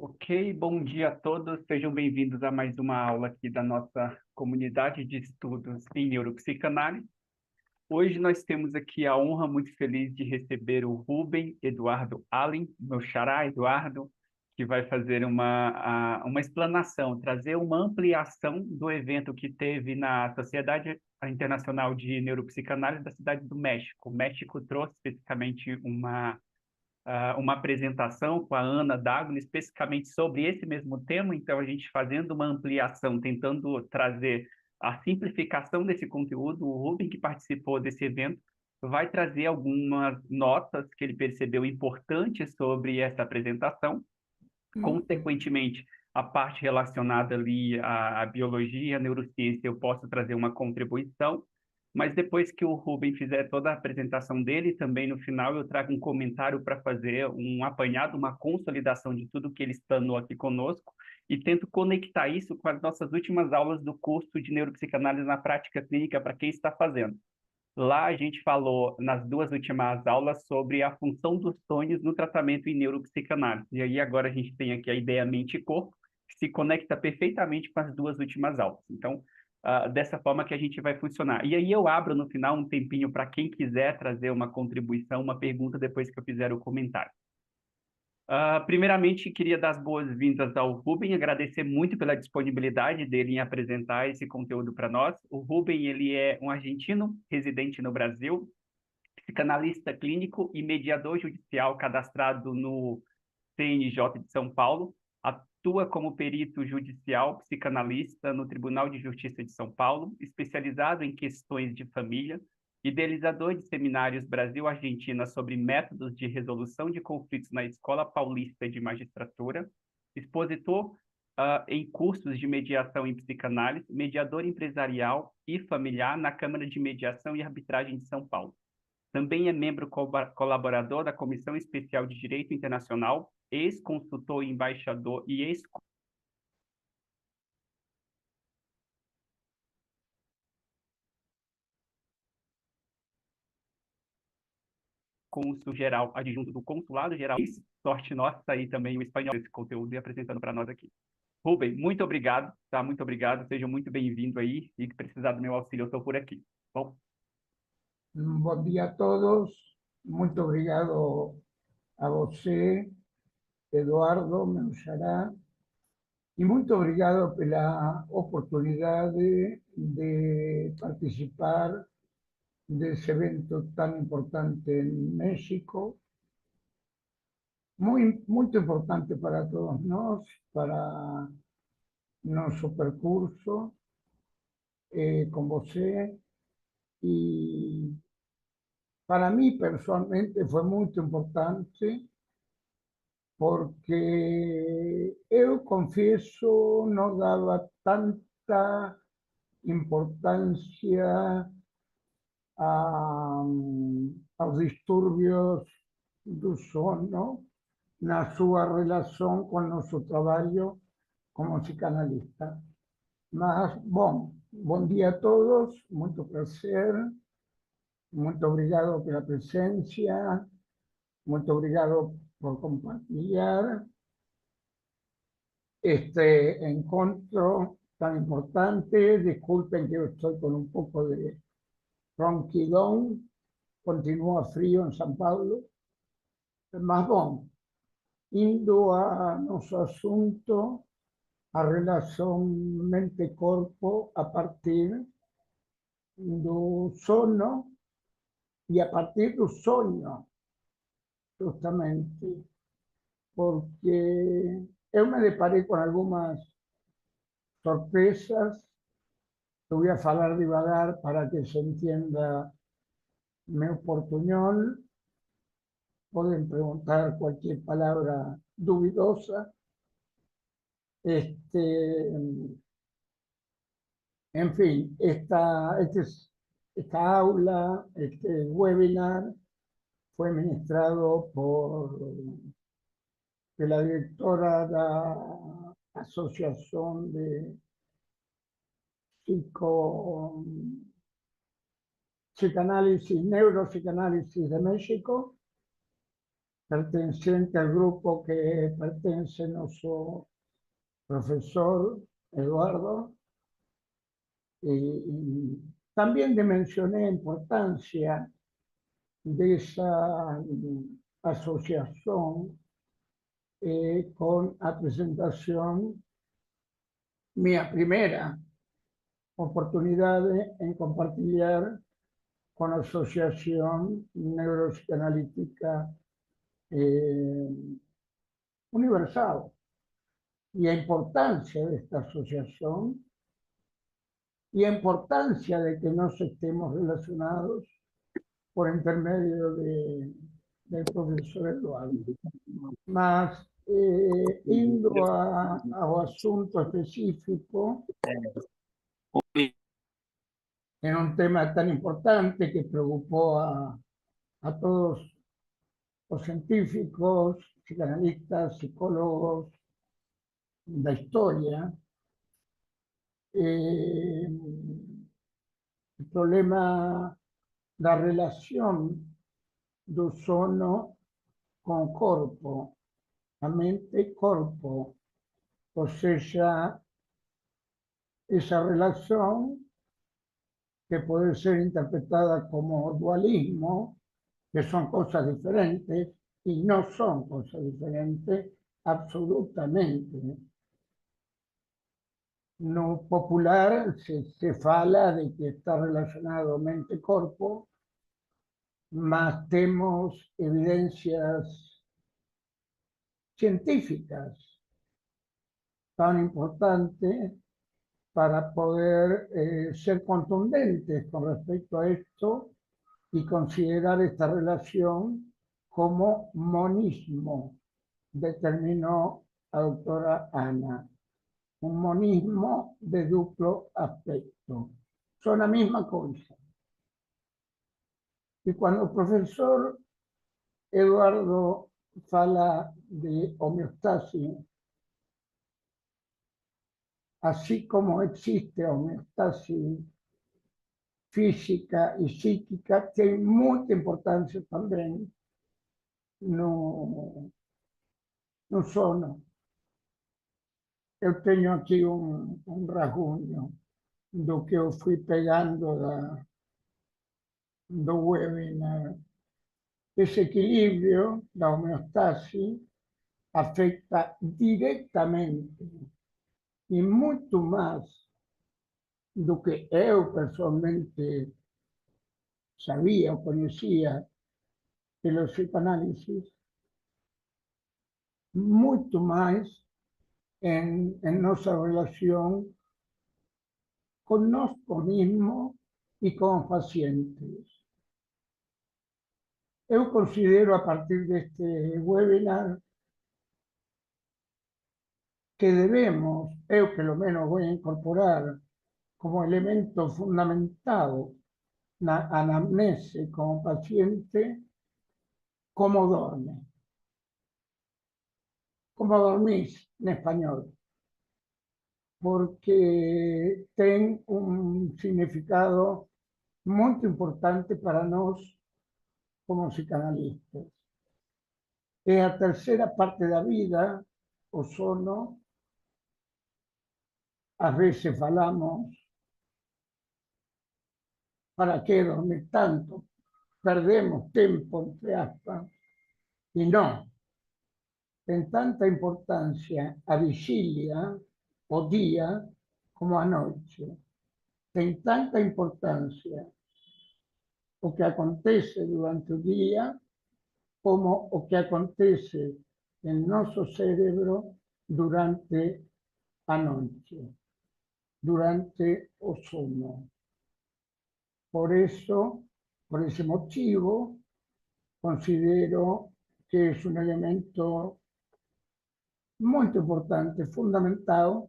Ok, bom dia a todos, sejam bem-vindos a mais uma aula aqui da nossa comunidade de estudos em neuropsicanálise. Hoje nós temos aqui a honra muito feliz de receber o Rubem Eduardo Allen, meu xará Eduardo, que vai fazer uma explanação, trazer uma ampliação do evento que teve na Sociedade Internacional de Neuropsicanálise da Cidade do México. O México trouxe especificamente uma apresentação com a Ana Dagno, especificamente sobre esse mesmo tema, então a gente fazendo uma ampliação, tentando trazer a simplificação desse conteúdo. O Rubem, que participou desse evento, vai trazer algumas notas que ele percebeu importantes sobre essa apresentação. Consequentemente, a parte relacionada ali à biologia, à neurociência, eu posso trazer uma contribuição, mas depois que o Rubem fizer toda a apresentação dele, também no final eu trago um comentário para fazer um apanhado, uma consolidação de tudo que ele explanou aqui conosco e tento conectar isso com as nossas últimas aulas do curso de neuropsicanálise na prática clínica para quem está fazendo. Lá a gente falou nas duas últimas aulas sobre a função dos sonhos no tratamento em neuropsicanálise. E aí agora a gente tem aqui a ideia mente e corpo, que se conecta perfeitamente com as duas últimas aulas. Então, dessa forma que a gente vai funcionar. E aí eu abro no final um tempinho para quem quiser trazer uma contribuição, uma pergunta depois que eu fizer o comentário. Primeiramente, queria dar as boas-vindas ao Rubem, agradecer muito pela disponibilidade dele em apresentar esse conteúdo para nós. O Rubem, ele é um argentino residente no Brasil, psicanalista clínico e mediador judicial cadastrado no CNJ de São Paulo, atua como perito judicial psicanalista no Tribunal de Justiça de São Paulo, especializado em questões de família, idealizador de seminários Brasil-Argentina sobre métodos de resolução de conflitos na Escola Paulista de Magistratura, expositor em cursos de mediação em psicanálise, mediador empresarial e familiar na Câmara de Mediação e Arbitragem de São Paulo. Também é membro colaborador da Comissão Especial de Direito Internacional, ex-consultor e embaixador e ex-cônsul geral adjunto do Consulado Geral. Sorte nossa aí também o espanhol desse conteúdo e apresentando para nós aqui. Rubem, muito obrigado, tá? Muito obrigado, seja muito bem-vindo aí e que precisar do meu auxílio, eu estou por aqui. Bom, Bom dia a todos. Muito obrigado a você, Eduardo, meu xará, e muito obrigado pela oportunidade de participar desse evento tão importante em México, muito importante para todos nós, para nosso percurso com você, e para mí personalmente fue muy importante porque yo confieso no daba tanta importancia aos disturbios do sono na sua relação com nosso trabalho como psicanalista. Mas, bom dia a todos, muito prazer, muito obrigado pela presença, muito obrigado por compartilhar este encuentro tan importante. Disculpen que yo estoy con un poco de ronquidón, continúa frío en San Paulo. Mas bom, indo a nosso assunto, a relação mente-corpo a partir do sono e a partir do sonho, justamente, porque eu me deparei com algumas sorpresas. Te voy a falar devagar para que se entienda mi portuñol. Pueden preguntar cualquier palabra dubidosa. En fin, esta aula, este webinar, fue ministrado por la directora de la Asociación de Psicoanálisis, Neuropsicanálisis de México, perteneciente al grupo que pertenece nuestro profesor Eduardo. Y también dimensioné la importancia de esa asociación con la presentación, mía primera oportunidad en compartir con la Asociación Neuropsicanalítica Universal y la importancia de esta asociación y la importancia de que nos estemos relacionados por intermedio del profesor Eduardo. Más indo ao asunto específico, en un tema tan importante que preocupó a todos los científicos, psicoanalistas, psicólogos de la historia, el problema da relación do sono con corpo, a mente e corpo, o sea, esa relación que puede ser interpretada como dualismo, que son cosas diferentes, y no son cosas diferentes absolutamente. No popular se fala de que está relacionado mente-corpo, mas tenemos evidencias científicas tan importantes para poder ser contundentes con respecto a esto y considerar esta relación como monismo, determinó la doctora Ana. Un monismo de duplo aspecto. Son la misma cosa. Y cuando el profesor Eduardo fala de homeostasis, así como existe homeostasis física y psíquica, que hay mucha importancia también no sono. Eu tenho aqui um rascunho do que eu fui pegando do webinar. Ese equilibrio, la homeostasis, afecta directamente y mucho más do que eu personalmente sabía o conocía de los psicoanálisis, mucho más en nuestra relación con nosotros mismos y con los pacientes. Yo considero a partir de este webinar que debemos, yo que lo menos voy a incorporar como elemento fundamentado la anamnesis como paciente, cómo duerme, cómo dormís en español, porque tiene un significado muy importante para nosotros como psicanalistas. Es la tercera parte de la vida, o sono, a veces falamos, ¿para qué dormir tanto? Perdemos tiempo, entre aspas, y no. En tanta importancia a vigilia o día como a noche. En tanta importancia o que acontece durante el día como o que acontece en nuestro cerebro durante la noche, durante o sueño. Por eso, por ese motivo, considero que es un elemento muy importante, fundamental,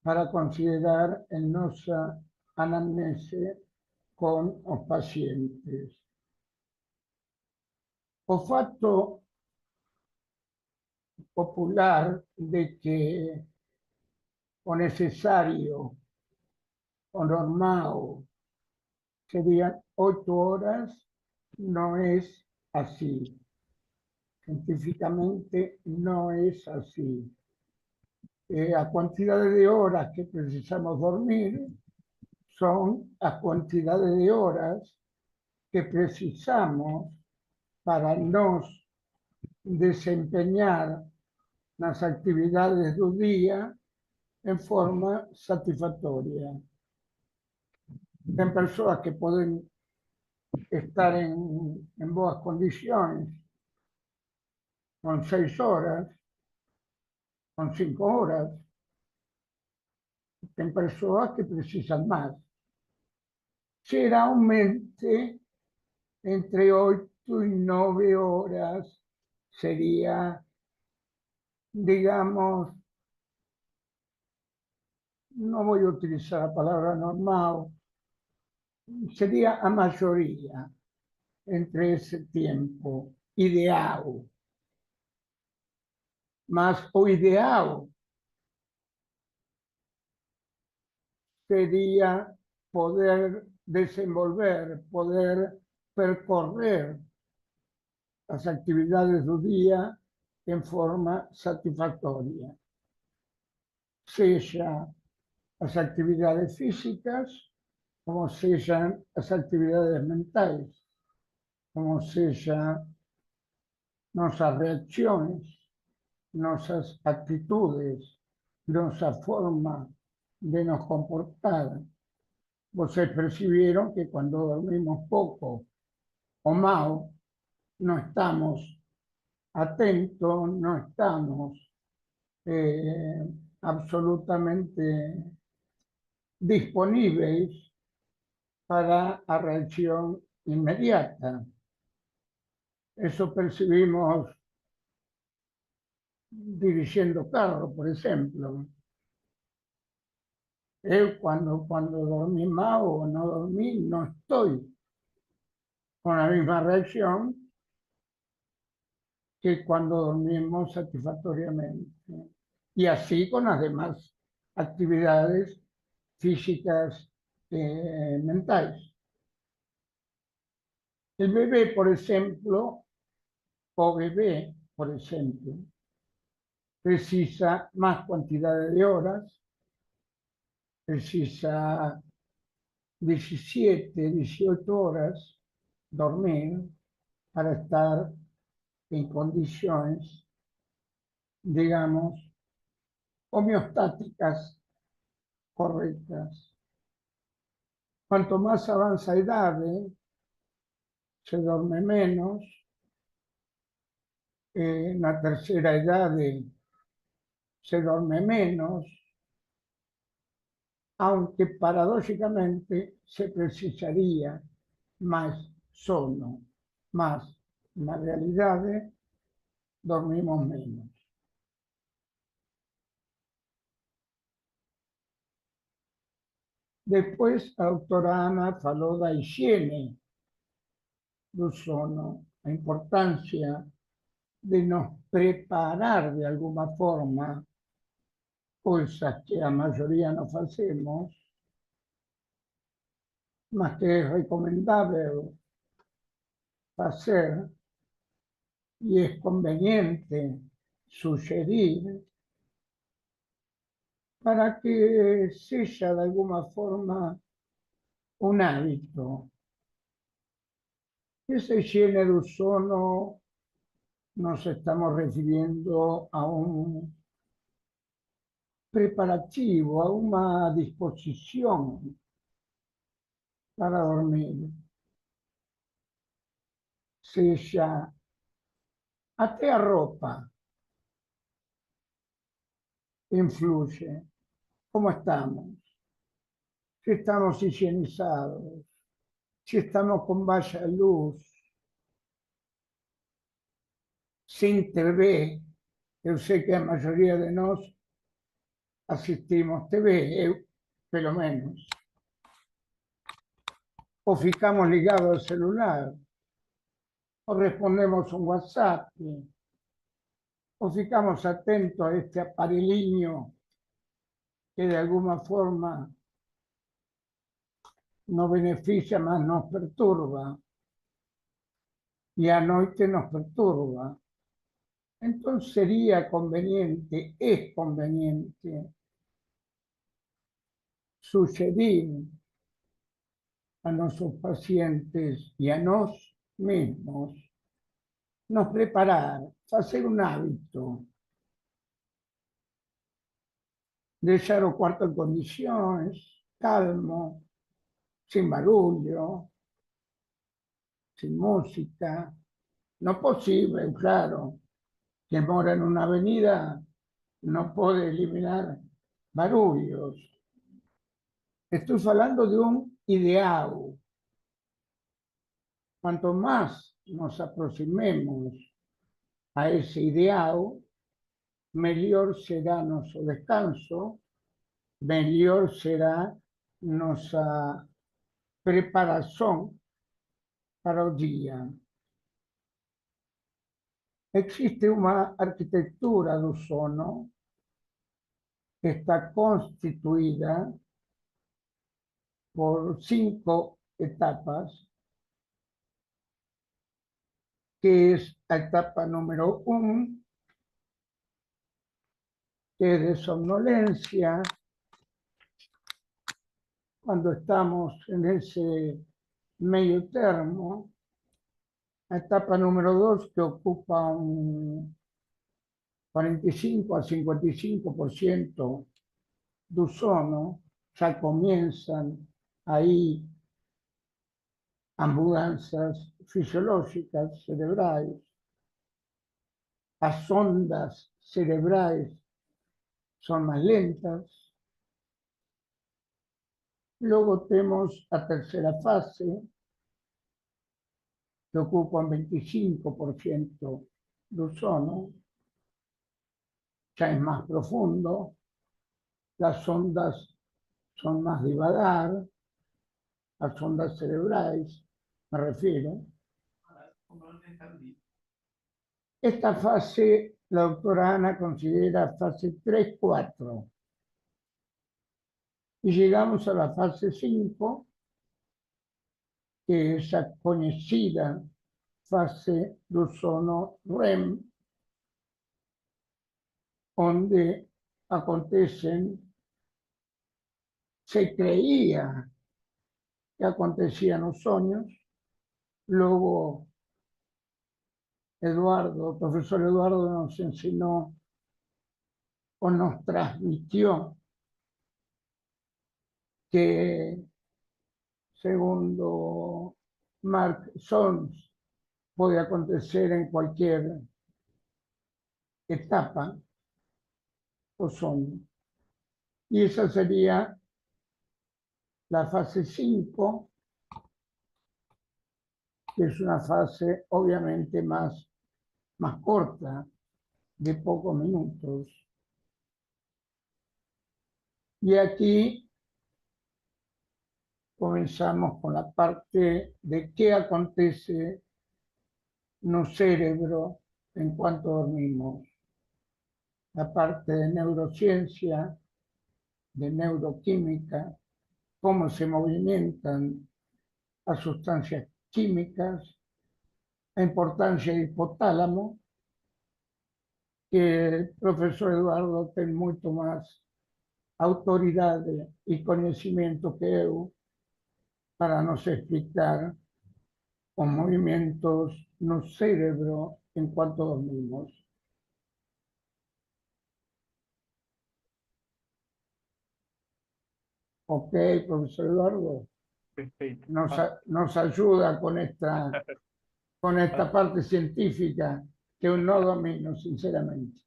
para considerar en nuestra anamnesis con los pacientes. O fatto popular de que o necesario o normal serían 8 horas, no es así. Científicamente no es así. La cantidad de horas que precisamos dormir son las cantidades de horas que precisamos para nos desempeñar las actividades del día en forma satisfactoria. Hay personas que pueden estar en buenas condiciones con 6 horas, con 5 horas. Hay personas que precisan más. Generalmente, entre 8 y 9 horas sería, digamos, no voy a utilizar la palabra normal, sería a mayoría entre ese tiempo ideal. Mas o ideal sería poder desenvolver, poder percorrer las actividades del día en forma satisfactoria, sea las actividades físicas como sean las actividades mentales, como sean nuestras reacciones, nuestras actitudes, nuestra forma de nos comportar. Ustedes percibieron que cuando dormimos poco o mal, no estamos atentos, no estamos absolutamente disponibles para la reacción inmediata. Eso percibimos dirigiendo carro, por ejemplo. Cuando dormí mal o no dormí, no estoy con la misma reacción que cuando dormimos satisfactoriamente. Y así con las demás actividades físicas mentales. El bebé, por ejemplo, precisa más cantidad de horas, precisa 17, 18 horas dormir para estar en condiciones, digamos, homeostáticas correctas. Cuanto más avanza edad, se duerme menos. En la tercera edad se duerme menos, aunque paradójicamente se precisaría más sono, más en la realidad dormimos menos. Después, la doctora Ana faló da higiene do sono, la importancia de nos preparar de alguna forma, cosas que la mayoría no hacemos, más que es recomendable hacer y es conveniente sugerir para que sea de alguna forma un hábito. Esa higiene del sono nos estamos refiriendo a un preparativo, a una disposición para dormir. Sea até a ropa influye. ¿Cómo estamos? Si estamos higienizados, si estamos con baja luz, sin TV, yo sé que la mayoría de nosotros asistimos TV, pelo menos. O ficamos ligados al celular, o respondemos un WhatsApp, o ficamos atentos a este aparelhinho que de alguna forma nos beneficia, más nos perturba. Y a noche nos perturba. Entonces sería conveniente, es conveniente sugerir a nuestros pacientes y a nos mismos nos preparar, hacer un hábito de llegar ao cuarto en condiciones, calmo, sin barullo, sin música. No posible, claro, que mora en una avenida no puede eliminar barullos. Estoy hablando de un ideal. Cuanto más nos aproximemos a ese ideal, mejor será nuestro descanso, mejor será nuestra preparación para el día. Existe una arquitectura del sono que está constituida por 5 etapas, que es la etapa número 1, que es de somnolencia, cuando estamos en ese medio termo. La etapa número 2, que ocupa un 45 a 55% del sono, ya comienzan ahí ambulancias fisiológicas cerebrales, las ondas cerebrales son más lentas. Luego tenemos la tercera fase, que ocupa un 25% del sono, ya es más profundo, las ondas son más divagar, las ondas cerebrales, me refiero. Esta fase la doctora Ana considera fase 3-4. Y llegamos a la fase 5, que es la conocida fase del sono REM, donde acontecen, se creía que acontecían los sueños. Luego Eduardo, el profesor Eduardo nos enseñó o nos transmitió que, segundo Mark Solms, puede acontecer en cualquier etapa o sueño. Y esa sería la fase 5, que es una fase obviamente más corta, de pocos minutos. Y aquí comenzamos con la parte de qué acontece en el cerebro en cuanto dormimos. La parte de neurociencia, de neuroquímica, cómo se movimentan las sustancias químicas, la importancia del hipotálamo, que el profesor Eduardo tiene mucho más autoridad y conocimiento que yo para nos explicar los movimientos no cerebro en cuanto dormimos. Ok, profesor Eduardo, Perfeito. nos ayuda con esta parte científica que eu não domino, sinceramente.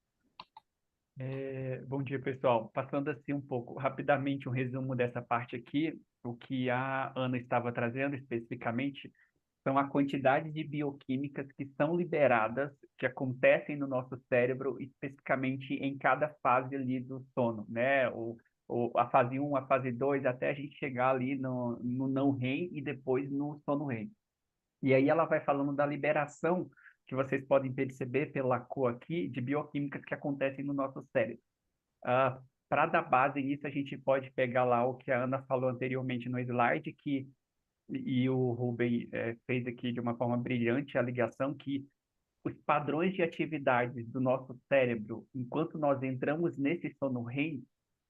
Bom dia, pessoal. Passando assim um pouco rapidamente um resumo dessa parte aqui, o que a Ana estava trazendo especificamente são a quantidade de bioquímicas que são liberadas, que acontecem no nosso cérebro, especificamente em cada fase ali do sono, né? A fase 1, a fase 2, até a gente chegar ali no não REM e depois no sono REM. E aí ela vai falando da liberação, que vocês podem perceber pela cor aqui, de bioquímicas que acontecem no nosso cérebro. Para dar base nisso, a gente pode pegar lá o que a Ana falou anteriormente no slide, e o Ruben fez aqui de uma forma brilhante a ligação, que os padrões de atividades do nosso cérebro, enquanto nós entramos nesse sono REM,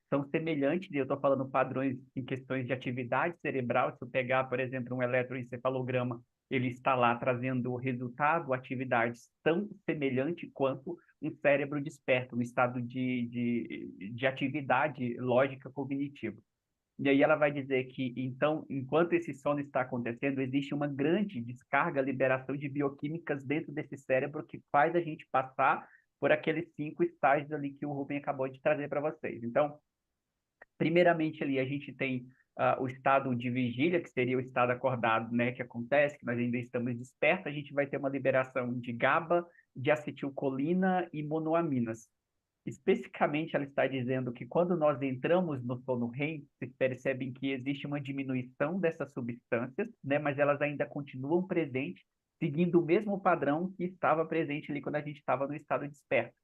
são semelhantes, e eu estou falando padrões em questões de atividade cerebral. Se eu pegar, por exemplo, um eletroencefalograma, ele está lá trazendo resultado, atividades tão semelhantes quanto um cérebro desperto, um estado de atividade lógica cognitiva. E aí ela vai dizer que, então, enquanto esse sono está acontecendo, existe uma grande descarga, liberação de bioquímicas dentro desse cérebro que faz a gente passar por aqueles 5 estágios ali que o Rubem acabou de trazer para vocês. Então, primeiramente ali a gente tem o estado de vigília, que seria o estado acordado, né, que acontece, que nós ainda estamos despertos. A gente vai ter uma liberação de GABA, de acetilcolina e monoaminas. Especificamente, ela está dizendo que quando nós entramos no sono REM, vocês percebem que existe uma diminuição dessas substâncias, né, mas elas ainda continuam presentes, seguindo o mesmo padrão que estava presente ali quando a gente estava no estado desperto.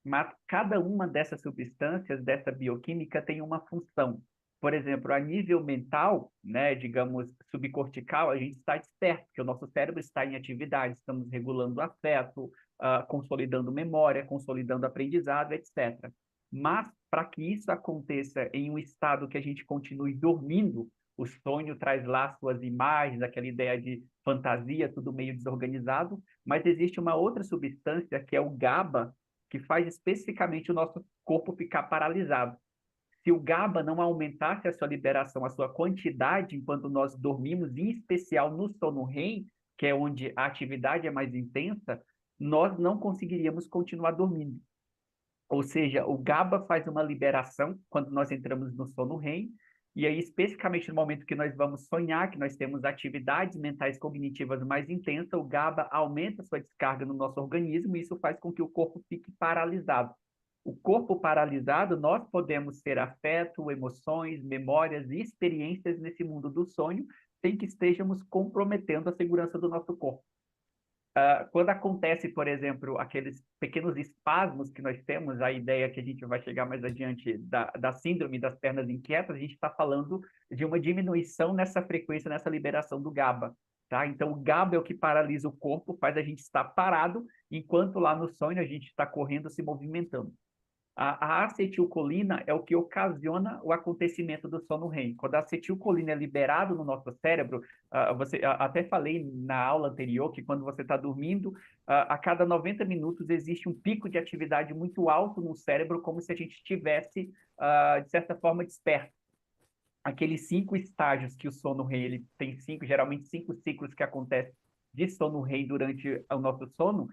Mas cada uma dessas substâncias, dessa bioquímica, tem uma função. Por exemplo, a nível mental, né, digamos, subcortical, a gente está desperto, porque o nosso cérebro está em atividade, estamos regulando o afeto, consolidando memória, consolidando aprendizado, etc. Mas, para que isso aconteça em um estado que a gente continue dormindo, o sonho traz lá suas imagens, aquela ideia de fantasia, tudo meio desorganizado, mas existe uma outra substância, que é o GABA, que faz especificamente o nosso corpo ficar paralisado. Se o GABA não aumentasse a sua liberação, a sua quantidade enquanto nós dormimos, em especial no sono REM, que é onde a atividade é mais intensa, nós não conseguiríamos continuar dormindo. Ou seja, o GABA faz uma liberação quando nós entramos no sono REM, e aí, especificamente no momento que nós vamos sonhar, que nós temos atividades mentais cognitivas mais intensas, o GABA aumenta a sua descarga no nosso organismo, e isso faz com que o corpo fique paralisado. O corpo paralisado, nós podemos ter afeto, emoções, memórias e experiências nesse mundo do sonho, sem que estejamos comprometendo a segurança do nosso corpo. Quando acontece, por exemplo, aqueles pequenos espasmos que nós temos, a ideia que a gente vai chegar mais adiante da síndrome das pernas inquietas, a gente está falando de uma diminuição nessa frequência, nessa liberação do GABA. Tá? Então, o GABA é o que paralisa o corpo, faz a gente estar parado, enquanto lá no sonho a gente está correndo, se movimentando. A acetilcolina é o que ocasiona o acontecimento do sono REM. Quando a acetilcolina é liberada no nosso cérebro, até falei na aula anterior que quando você está dormindo, a cada 90 minutos existe um pico de atividade muito alto no cérebro, como se a gente estivesse, de certa forma, desperto. Aqueles 5 estágios que o sono REM, ele tem geralmente 5 ciclos que acontecem de sono REM durante o nosso sono.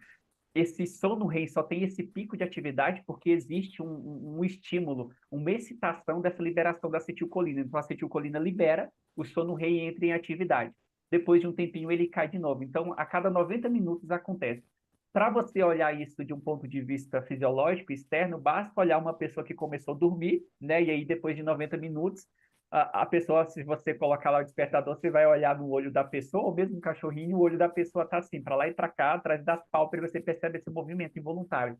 Esse sono REM só tem esse pico de atividade porque existe um estímulo, uma excitação dessa liberação da acetilcolina. Então, a acetilcolina libera, o sono REM entra em atividade. Depois de um tempinho, ele cai de novo. Então, a cada 90 minutos acontece. Para você olhar isso de um ponto de vista fisiológico, externo, basta olhar uma pessoa que começou a dormir, né? E aí, depois de 90 minutos, a pessoa, se você colocar lá o despertador, você vai olhar no olho da pessoa, ou mesmo um cachorrinho, o olho da pessoa está assim, para lá e para cá, atrás das pálpebras, você percebe esse movimento involuntário.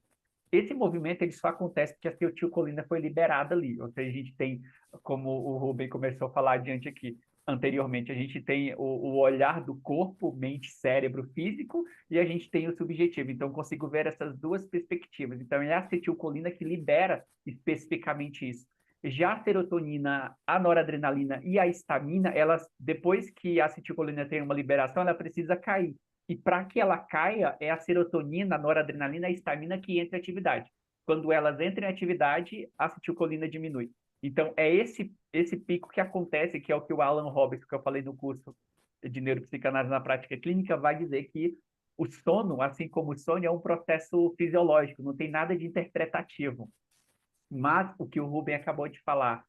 Esse movimento ele só acontece porque a acetilcolina foi liberada ali. Ou seja, a gente tem, como o Rubem começou a falar adiante aqui, anteriormente, a gente tem o olhar do corpo, mente, cérebro, físico, e a gente tem o subjetivo. Então, eu consigo ver essas duas perspectivas. Então, é a acetilcolina que libera especificamente isso. Já a serotonina, a noradrenalina e a histamina, elas, depois que a acetilcolina tem uma liberação, ela precisa cair. E para que ela caia, é a serotonina, a noradrenalina e a histamina que entra em atividade. Quando elas entram em atividade, a acetilcolina diminui. Então, é esse pico que acontece, que é o que o Alan Robbins, que eu falei no curso de neuropsicanálise na prática clínica, vai dizer que o sono, assim como o sonho, é um processo fisiológico, não tem nada de interpretativo. Mas o que o Rubem acabou de falar,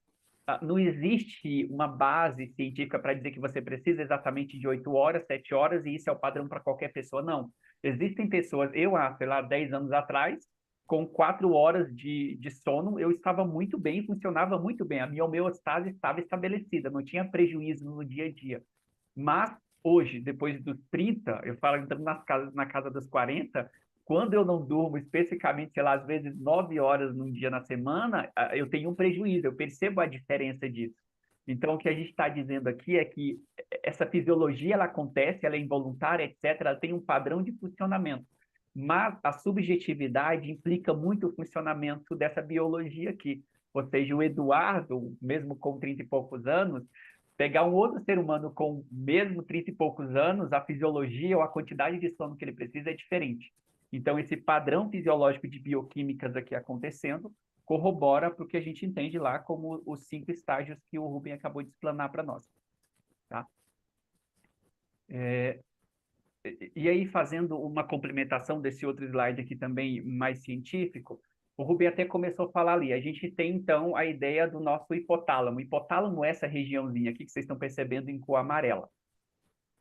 não existe uma base científica para dizer que você precisa exatamente de 8 horas, 7 horas, e isso é o padrão para qualquer pessoa, não. Existem pessoas, eu, sei lá, 10 anos atrás, com 4 horas de sono, eu estava muito bem, funcionava muito bem, a minha homeostase estava estabelecida, não tinha prejuízo no dia a dia. Mas hoje, depois dos 30, eu falo entrando na casa dos 40, quando eu não durmo especificamente, sei lá, às vezes 9 horas num dia na semana, eu tenho um prejuízo, eu percebo a diferença disso. Então, o que a gente está dizendo aqui é que essa fisiologia, ela acontece, ela é involuntária, etc., ela tem um padrão de funcionamento. mas a subjetividade implica muito o funcionamento dessa biologia aqui. Ou seja, o Eduardo, mesmo com 30 e poucos anos, pegar um outro ser humano com mesmo 30 e poucos anos, a fisiologia ou a quantidade de sono que ele precisa é diferente. Então, esse padrão fisiológico de bioquímicas aqui acontecendo corrobora para o que a gente entende lá como os 5 estágios que o Rubem acabou de explanar para nós. Tá? E aí, fazendo uma complementação desse outro slide aqui também mais científico, o Rubem até começou a falar ali. A gente tem, então, a ideia do nosso hipotálamo. O hipotálamo é essa regiãozinha aqui que vocês estão percebendo em cor amarela.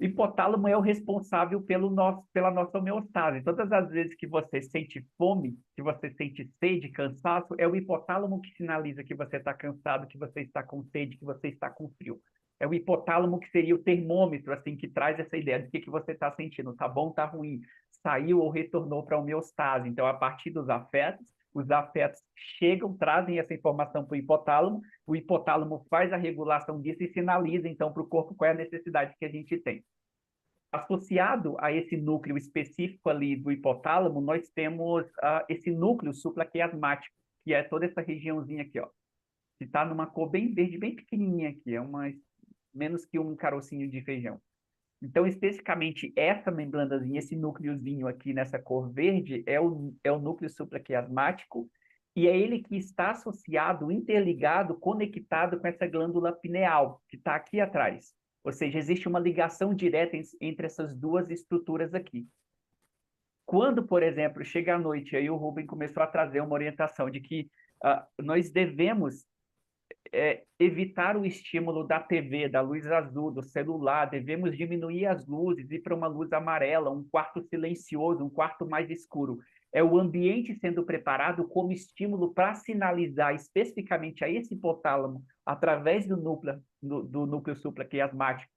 O hipotálamo é o responsável pela nossa homeostase. Todas as vezes que você sente fome, que você sente sede, cansaço, é o hipotálamo que sinaliza que você está cansado, que você está com sede, que você está com frio. É o hipotálamo que seria o termômetro, assim, que traz essa ideia do que você está sentindo. Tá bom, tá ruim. Saiu ou retornou para a homeostase. Então, a partir dos afetos, os afetos chegam, trazem essa informação para o hipotálamo faz a regulação disso e sinaliza, então, para o corpo qual é a necessidade que a gente tem. Associado a esse núcleo específico ali do hipotálamo, nós temos esse núcleo supraquiasmático, que é toda essa regiãozinha aqui, ó, que está numa cor bem verde, bem pequenininha aqui, é menos que um carocinho de feijão. Então, especificamente, essa membranazinha, esse núcleozinho aqui nessa cor verde, é o núcleo supraquiasmático, e é ele que está associado, interligado, conectado com essa glândula pineal, que está aqui atrás. Ou seja, existe uma ligação direta entre essas duas estruturas aqui. Quando, por exemplo, chega à noite, aí o Rubem começou a trazer uma orientação de que nós devemos evitar o estímulo da TV, da luz azul, do celular, devemos diminuir as luzes, ir para uma luz amarela, um quarto silencioso, um quarto mais escuro. É o ambiente sendo preparado como estímulo para sinalizar especificamente a esse hipotálamo, através do núcleo supraquiasmático,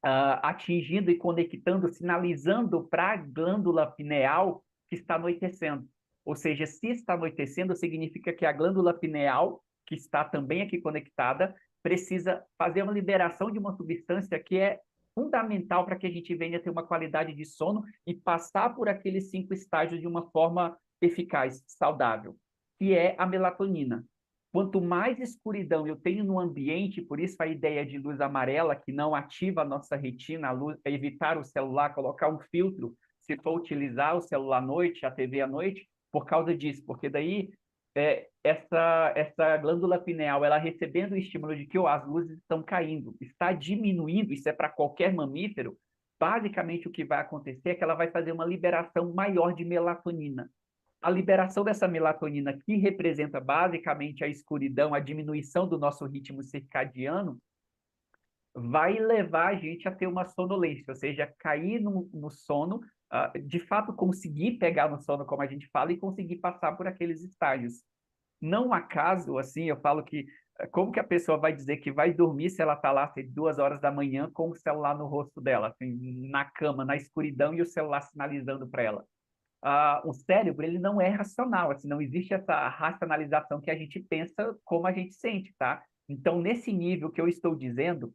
atingindo e conectando, sinalizando para a glândula pineal que está anoitecendo. Ou seja, se está anoitecendo, significa que a glândula pineal, que está também aqui conectada, precisa fazer uma liberação de uma substância que é fundamental para que a gente venha ter uma qualidade de sono e passar por aqueles 5 estágios de uma forma eficaz, saudável, que é a melatonina. Quanto mais escuridão eu tenho no ambiente, por isso a ideia de luz amarela, que não ativa a nossa retina, a luz, é evitar o celular, colocar um filtro, se for utilizar o celular à noite, a TV à noite, por causa disso, porque daí essa glândula pineal, ela recebendo o estímulo de que as luzes estão caindo, está diminuindo, isso é para qualquer mamífero, basicamente o que vai acontecer é que ela vai fazer uma liberação maior de melatonina. A liberação dessa melatonina, que representa basicamente a escuridão, a diminuição do nosso ritmo circadiano, vai levar a gente a ter uma sonolência, ou seja, cair no sono, de fato conseguir pegar no sono, como a gente fala, e conseguir passar por aqueles estágios. Não acaso, assim, eu falo que como que a pessoa vai dizer que vai dormir se ela está lá às 2 horas da manhã com o celular no rosto dela, assim, na cama, na escuridão e o celular sinalizando para ela? O cérebro ele não é racional, assim, não existe essa racionalização que a gente pensa como a gente sente, tá? Então, nesse nível que eu estou dizendo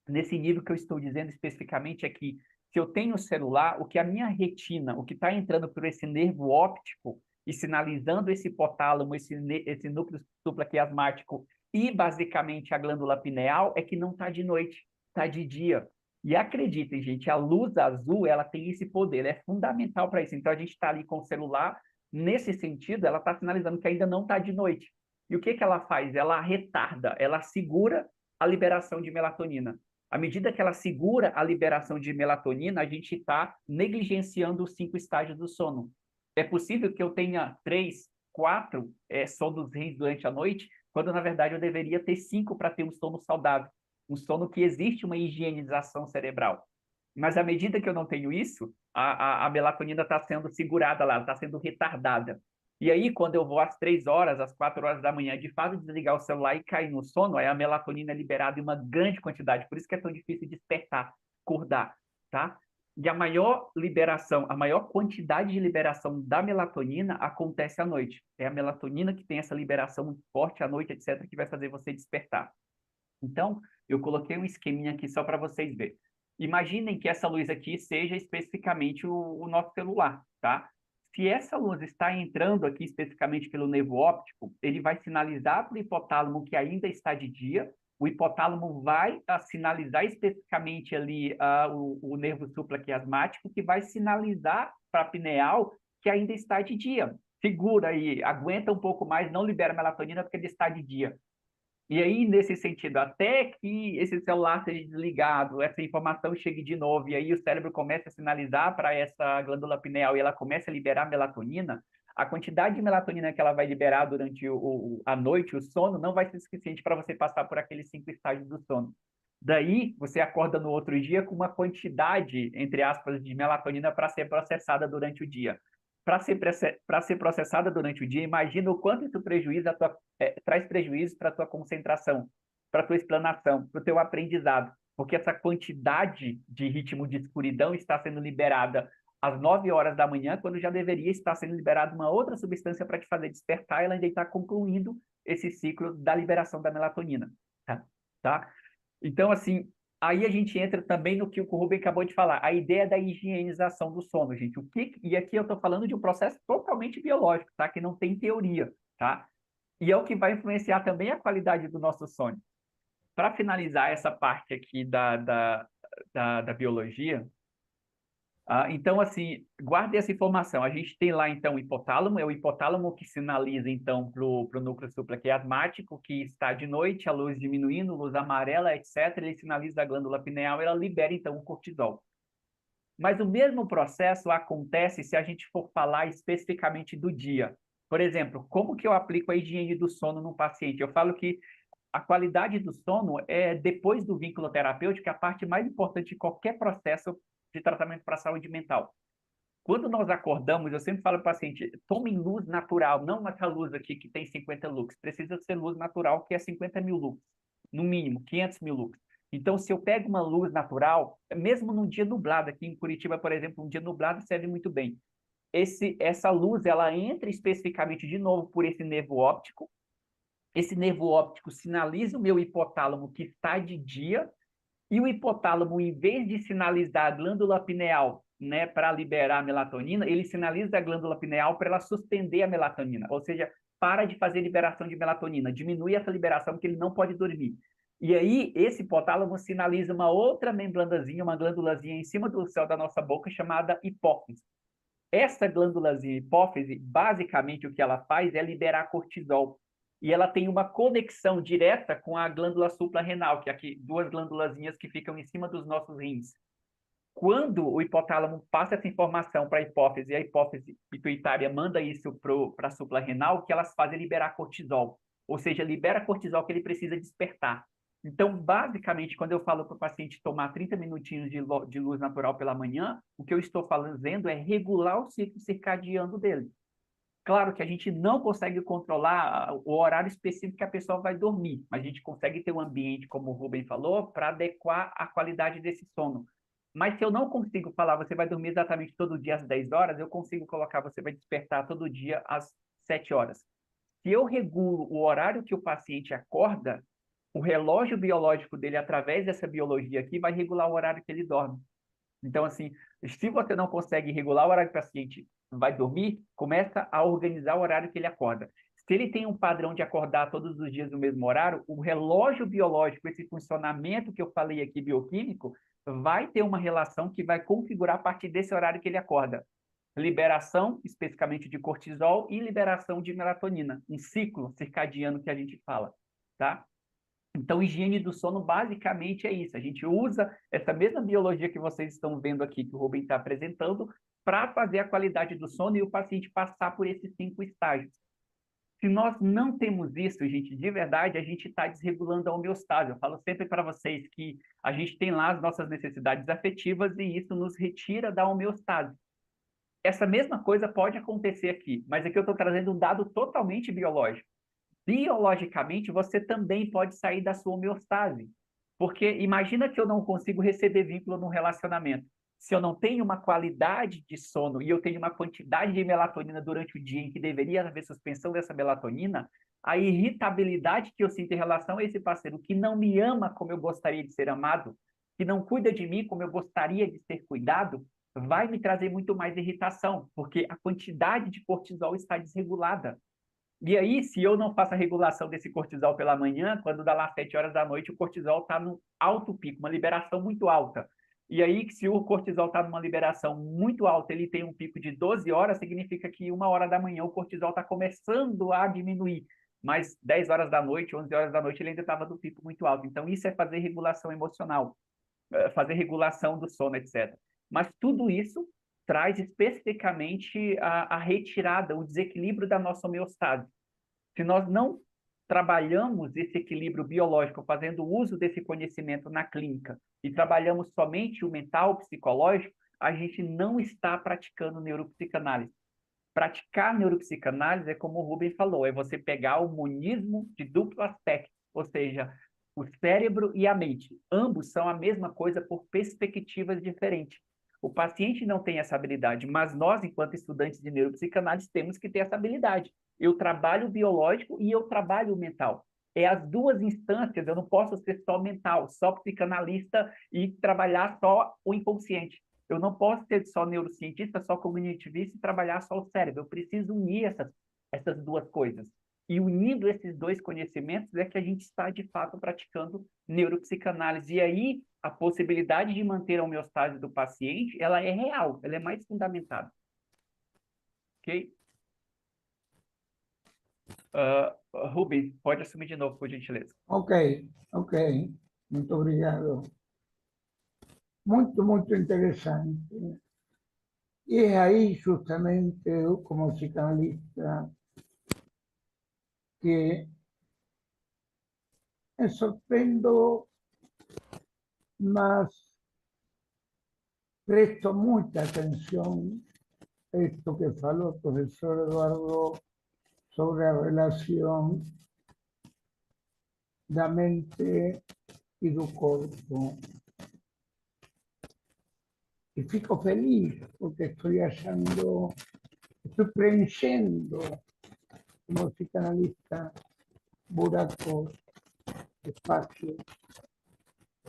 especificamente é que se eu tenho o celular, o que a minha retina, o que está entrando por esse nervo óptico e sinalizando esse hipotálamo, esse núcleo supraquiasmático e basicamente a glândula pineal é que não está de noite, está de dia. E acreditem, gente, a luz azul, ela tem esse poder, é fundamental para isso. Então, a gente está ali com o celular, nesse sentido, ela está sinalizando que ainda não está de noite. E o que que ela faz? Ela retarda, ela segura a liberação de melatonina. À medida que ela segura a liberação de melatonina, a gente está negligenciando os 5 estágios do sono. É possível que eu tenha 3, 4 sonos REMs durante a noite, quando na verdade eu deveria ter 5 para ter um sono saudável, um sono que existe uma higienização cerebral. Mas à medida que eu não tenho isso, a melatonina está sendo segurada lá, está sendo retardada. E aí, quando eu vou às 3 horas, às 4 horas da manhã, de fato, desligar o celular e cair no sono, aí a melatonina é liberada em uma grande quantidade. Por isso que é tão difícil despertar, acordar, tá? E a maior liberação, a maior quantidade de liberação da melatonina acontece à noite. É a melatonina que tem essa liberação muito forte à noite, etc., que vai fazer você despertar. Então, eu coloquei um esqueminha aqui só para vocês verem. Imaginem que essa luz aqui seja especificamente o nosso celular, tá? Se essa luz está entrando aqui especificamente pelo nervo óptico, ele vai sinalizar para o hipotálamo que ainda está de dia. O hipotálamo vai sinalizar especificamente ali o nervo supraquiasmático, que vai sinalizar para a pineal que ainda está de dia. Segura aí, aguenta um pouco mais, não libera melatonina porque ele está de dia. E aí, nesse sentido, até que esse celular seja desligado, essa informação chegue de novo, e aí o cérebro começa a sinalizar para essa glândula pineal e ela começa a liberar melatonina, a quantidade de melatonina que ela vai liberar durante a noite, o sono, não vai ser suficiente para você passar por aqueles 5 estágios do sono. Daí, você acorda no outro dia com uma quantidade, entre aspas, de melatonina para ser processada durante o dia. Para ser processada durante o dia, imagina o quanto isso traz prejuízo para a tua concentração, para a tua explanação, para o teu aprendizado, porque essa quantidade de ritmo de escuridão está sendo liberada às 9 horas da manhã, quando já deveria estar sendo liberada uma outra substância para te fazer despertar, e ela ainda está concluindo esse ciclo da liberação da melatonina. Tá? Então, assim, aí a gente entra também no que o Rubem acabou de falar, a ideia da higienização do sono, gente. E aqui eu estou falando de um processo totalmente biológico, tá? Que não tem teoria, tá? E é o que vai influenciar também a qualidade do nosso sono. Para finalizar essa parte aqui da biologia, então, assim, guarde essa informação. A gente tem lá, então, o hipotálamo, é o hipotálamo que sinaliza, então, para o núcleo supraquiasmático, que está de noite, a luz diminuindo, luz amarela, etc. Ele sinaliza a glândula pineal, ela libera, então, o cortisol. Mas o mesmo processo acontece se a gente for falar especificamente do dia. Por exemplo, como que eu aplico a higiene do sono no paciente? Eu falo que a qualidade do sono é, depois do vínculo terapêutico, a parte mais importante de qualquer processo de tratamento para a saúde mental. Quando nós acordamos, eu sempre falo para o paciente, tomem luz natural, não essa luz aqui que tem 50 lux, precisa ser luz natural, que é 50 mil lux, no mínimo, 500 mil lux. Então, se eu pego uma luz natural, mesmo num dia nublado, aqui em Curitiba, por exemplo, um dia nublado serve muito bem. Essa luz, ela entra especificamente de novo por esse nervo óptico. Esse nervo óptico sinaliza o meu hipotálamo que está de dia, e o hipotálamo, em vez de sinalizar a glândula pineal, né, para liberar a melatonina, ele sinaliza a glândula pineal para ela suspender a melatonina, ou seja, para de fazer liberação de melatonina, diminui essa liberação porque ele não pode dormir. E aí, esse hipotálamo sinaliza uma outra membranazinha, uma glândulazinha em cima do céu da nossa boca, chamada hipófise. Essa glândulazinha hipófise, basicamente, o que ela faz é liberar cortisol. E ela tem uma conexão direta com a glândula suprarrenal, que é aqui, duas glândulazinhas que ficam em cima dos nossos rins. Quando o hipotálamo passa essa informação para a hipófise, e a hipófise pituitária manda isso para a suprarrenal, o que elas fazem é liberar cortisol. Ou seja, libera cortisol que ele precisa despertar. Então, basicamente, quando eu falo para o paciente tomar 30 minutinhos de luz natural pela manhã, o que eu estou fazendo é regular o ciclo circadiano dele. Claro que a gente não consegue controlar o horário específico que a pessoa vai dormir, mas a gente consegue ter um ambiente, como o Rubem falou, para adequar a qualidade desse sono. Mas se eu não consigo falar, você vai dormir exatamente todo dia às 10 horas, eu consigo colocar, você vai despertar todo dia às 7 horas. Se eu regulo o horário que o paciente acorda, o relógio biológico dele, através dessa biologia aqui, vai regular o horário que ele dorme. Então, assim, se você não consegue regular o horário que o paciente vai dormir, começa a organizar o horário que ele acorda. Se ele tem um padrão de acordar todos os dias no mesmo horário, o relógio biológico, esse funcionamento que eu falei aqui, bioquímico, vai ter uma relação que vai configurar a partir desse horário que ele acorda. Liberação, especificamente de cortisol, e liberação de melatonina, um ciclo circadiano que a gente fala, tá? Então, higiene do sono basicamente é isso. A gente usa essa mesma biologia que vocês estão vendo aqui, que o Rubem está apresentando, para fazer a qualidade do sono e o paciente passar por esses 5 estágios. Se nós não temos isso, gente, de verdade, a gente está desregulando a homeostase. Eu falo sempre para vocês que a gente tem lá as nossas necessidades afetivas e isso nos retira da homeostase. Essa mesma coisa pode acontecer aqui, mas aqui eu estou trazendo um dado totalmente biológico. Biologicamente, você também pode sair da sua homeostase. Porque imagina que eu não consigo receber vínculo num relacionamento. Se eu não tenho uma qualidade de sono e eu tenho uma quantidade de melatonina durante o dia em que deveria haver suspensão dessa melatonina, a irritabilidade que eu sinto em relação a esse parceiro que não me ama como eu gostaria de ser amado, que não cuida de mim como eu gostaria de ser cuidado, vai me trazer muito mais irritação, porque a quantidade de cortisol está desregulada. E aí, se eu não faço a regulação desse cortisol pela manhã, quando dá lá 7 horas da noite, o cortisol está no alto pico, uma liberação muito alta. E aí, se o cortisol está numa liberação muito alta, ele tem um pico de 12 horas, significa que 1 hora da manhã o cortisol está começando a diminuir. Mas 10 horas da noite, 11 horas da noite, ele ainda estava no pico muito alto. Então, isso é fazer regulação emocional, fazer regulação do sono, etc. Mas tudo isso traz especificamente a retirada, o desequilíbrio da nossa homeostase. Se nós não trabalhamos esse equilíbrio biológico, fazendo uso desse conhecimento na clínica, e trabalhamos somente o mental, o psicológico, a gente não está praticando neuropsicanálise. Praticar neuropsicanálise é como o Rubem falou, é você pegar o monismo de duplo aspecto, ou seja, o cérebro e a mente. Ambos são a mesma coisa por perspectivas diferentes. O paciente não tem essa habilidade, mas nós, enquanto estudantes de neuropsicanálise, temos que ter essa habilidade. Eu trabalho o biológico e eu trabalho o mental. É as duas instâncias, eu não posso ser só mental, só psicanalista e trabalhar só o inconsciente. Eu não posso ser só neurocientista, só cognitivista e trabalhar só o cérebro. Eu preciso unir essas duas coisas. E unindo esses dois conhecimentos é que a gente está, de fato, praticando neuropsicanálise. E aí, a possibilidade de manter a homeostase do paciente, ela é real, ela é mais fundamentada. Ok? Rubens, pode assumir de novo, por gentileza. Ok, ok. Muito obrigado. Muito interesante. Y es ahí justamente, como psicanalista, que me sorprendo, más presto mucha atención a esto que faló el profesor Eduardo sobre la relación da mente y do corpo. Y fico feliz porque estoy preenchendo como psicanalista buracos, espacios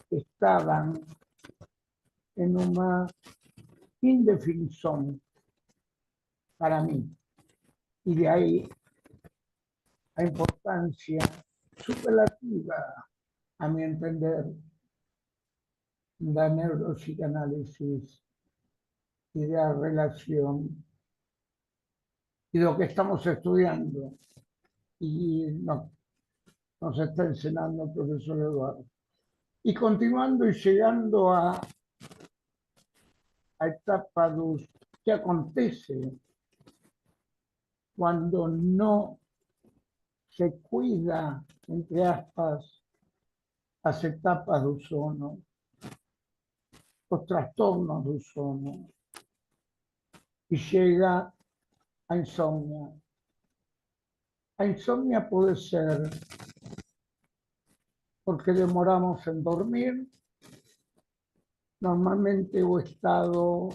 que estaban en una indefinición para mí. Y de ahí la importancia superlativa, a mi entender, da neuropsicanálisis y de la relación y lo que estamos estudiando y nos está enseñando el profesor Eduardo. Y continuando y llegando a etapa de qué acontece cuando no se cuida, entre aspas, las etapas del sono, los trastornos del sono, y llega a insomnia. La insomnia puede ser porque demoramos en dormir, normalmente el estado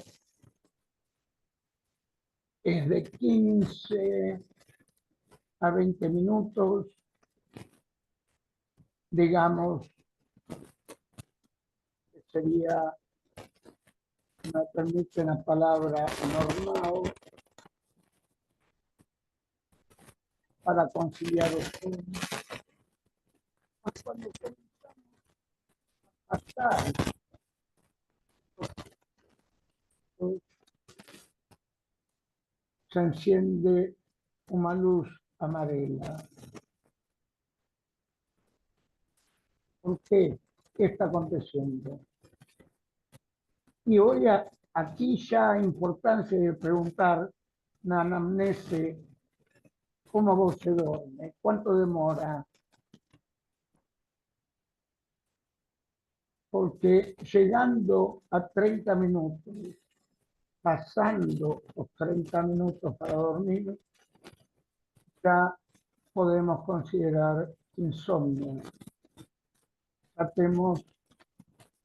es de 15 a 20 minutos, digamos, que sería, me permite la palabra normal, para conciliar el sueño. Cuando pasar, se enciende una luz amarilla. ¿Por qué? ¿Qué está aconteciendo? Y hoy aquí ya hay importancia de preguntar la anamnesis, ¿cómo vos se duerme? ¿Cuánto demora? Porque llegando a 30 minutos, pasando los 30 minutos para dormir, ya podemos considerar insomnio. Ya tenemos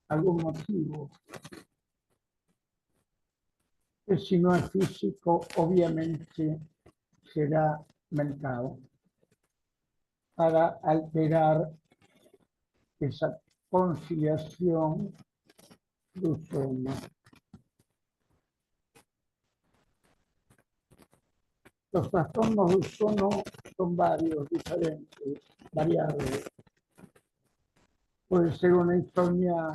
algún motivo. Que si no es físico, obviamente será mental, para alterar esa conciliación del sueño. Los trastornos del sueño son varios, diferentes, variables. Puede ser una insomnia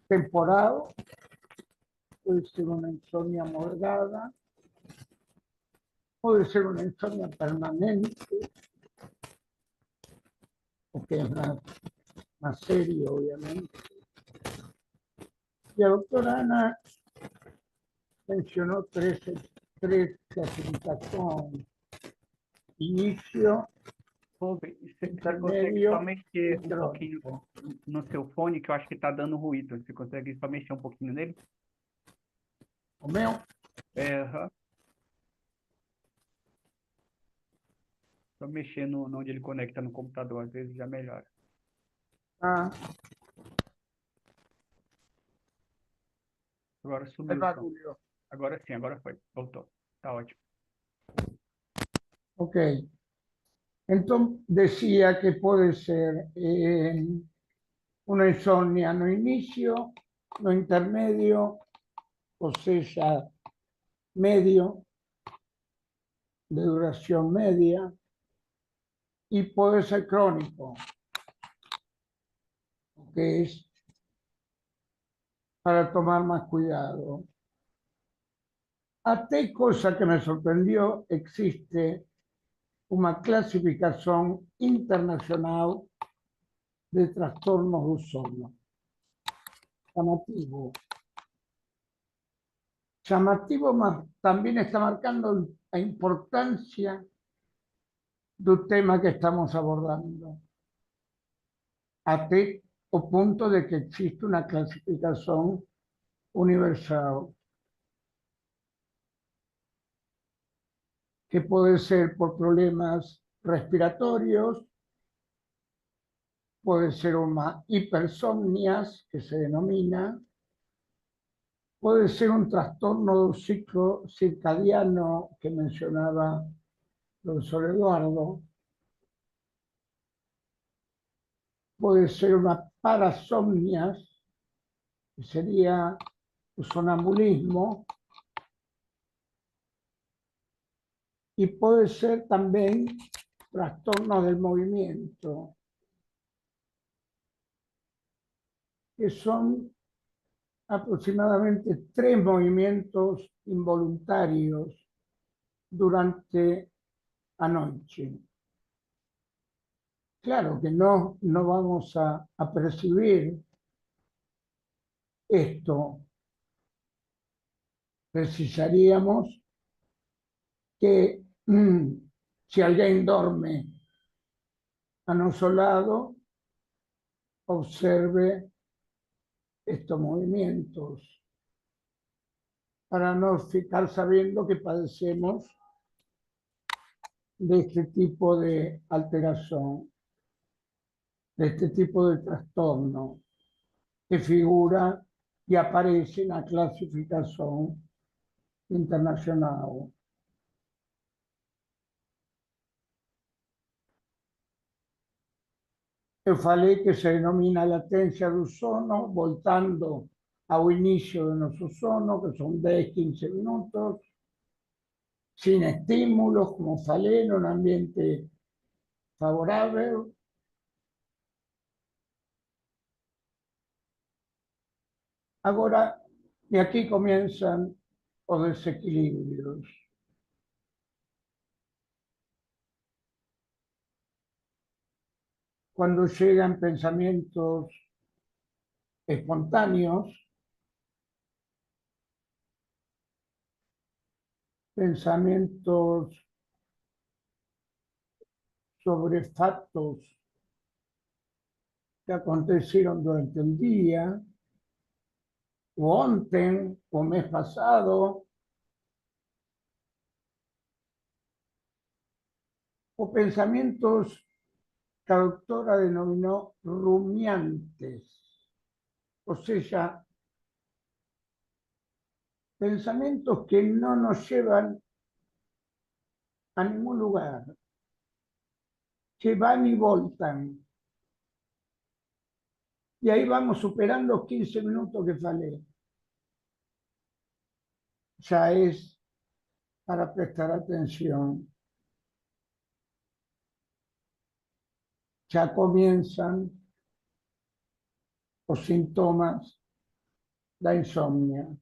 temporal, puede ser una insomnia moderada, puede ser una insomnia permanente, porque es más serio, obviamente. Y la doctora Ana mencionó tres clasificaciones: inicio, Você consegue só intermedio y mexer um pouquinho crónico. no seu fone, que eu acho que está dando ruído. Você consegue só mexer um pouquinho nele? Homeo, Aham. Só mexer onde ele conecta no computador, às vezes já melhora. ah, Agora ahí sumiu o va som. Julio. Agora sim, agora foi. Voltou. Tá ótimo. Ok. Entonces decía que puede ser una insomnia no inicio, no intermedio, o sea, medio, de duración media, y puede ser crónico, que es para tomar más cuidado. A tal cosa que me sorprendió, existe una clasificación internacional de trastornos del sueño. Llamativo. Llamativo más, también está marcando la importancia del tema que estamos abordando, a tal punto de que existe una clasificación universal, que puede ser por problemas respiratorios, puede ser una hipersomnias, que se denomina, puede ser un trastorno del ciclo circadiano que mencionaba el profesor Eduardo, puede ser una parasomnias, que sería el sonambulismo, y puede ser también trastorno del movimiento, que son aproximadamente 3 movimientos involuntarios durante la noche. Claro que no vamos a percibir esto. Precisaríamos que si alguien duerme a nuestro lado, observe estos movimientos para no estar sabiendo que padecemos de este tipo de alteración, de este tipo de trastorno que figura y aparece en la clasificación internacional. Eu falei que se denomina latência do sono, voltando ao início do nosso sono, que são 10, 15 minutos, sin estímulos, como falei, en un ambiente favorable. Ahora, y aquí comienzan los desequilibrios. Cuando llegan pensamientos espontáneos, pensamientos sobre factos que acontecieron durante el día, o ontem, o mes pasado, o pensamientos que la doctora denominó rumiantes, o sea, pensamientos que no nos llevan a ningún lugar, que van y voltan. Y ahí vamos superando los 15 minutos que falé. Ya es para prestar atención. Ya comienzan los síntomas de insomnio.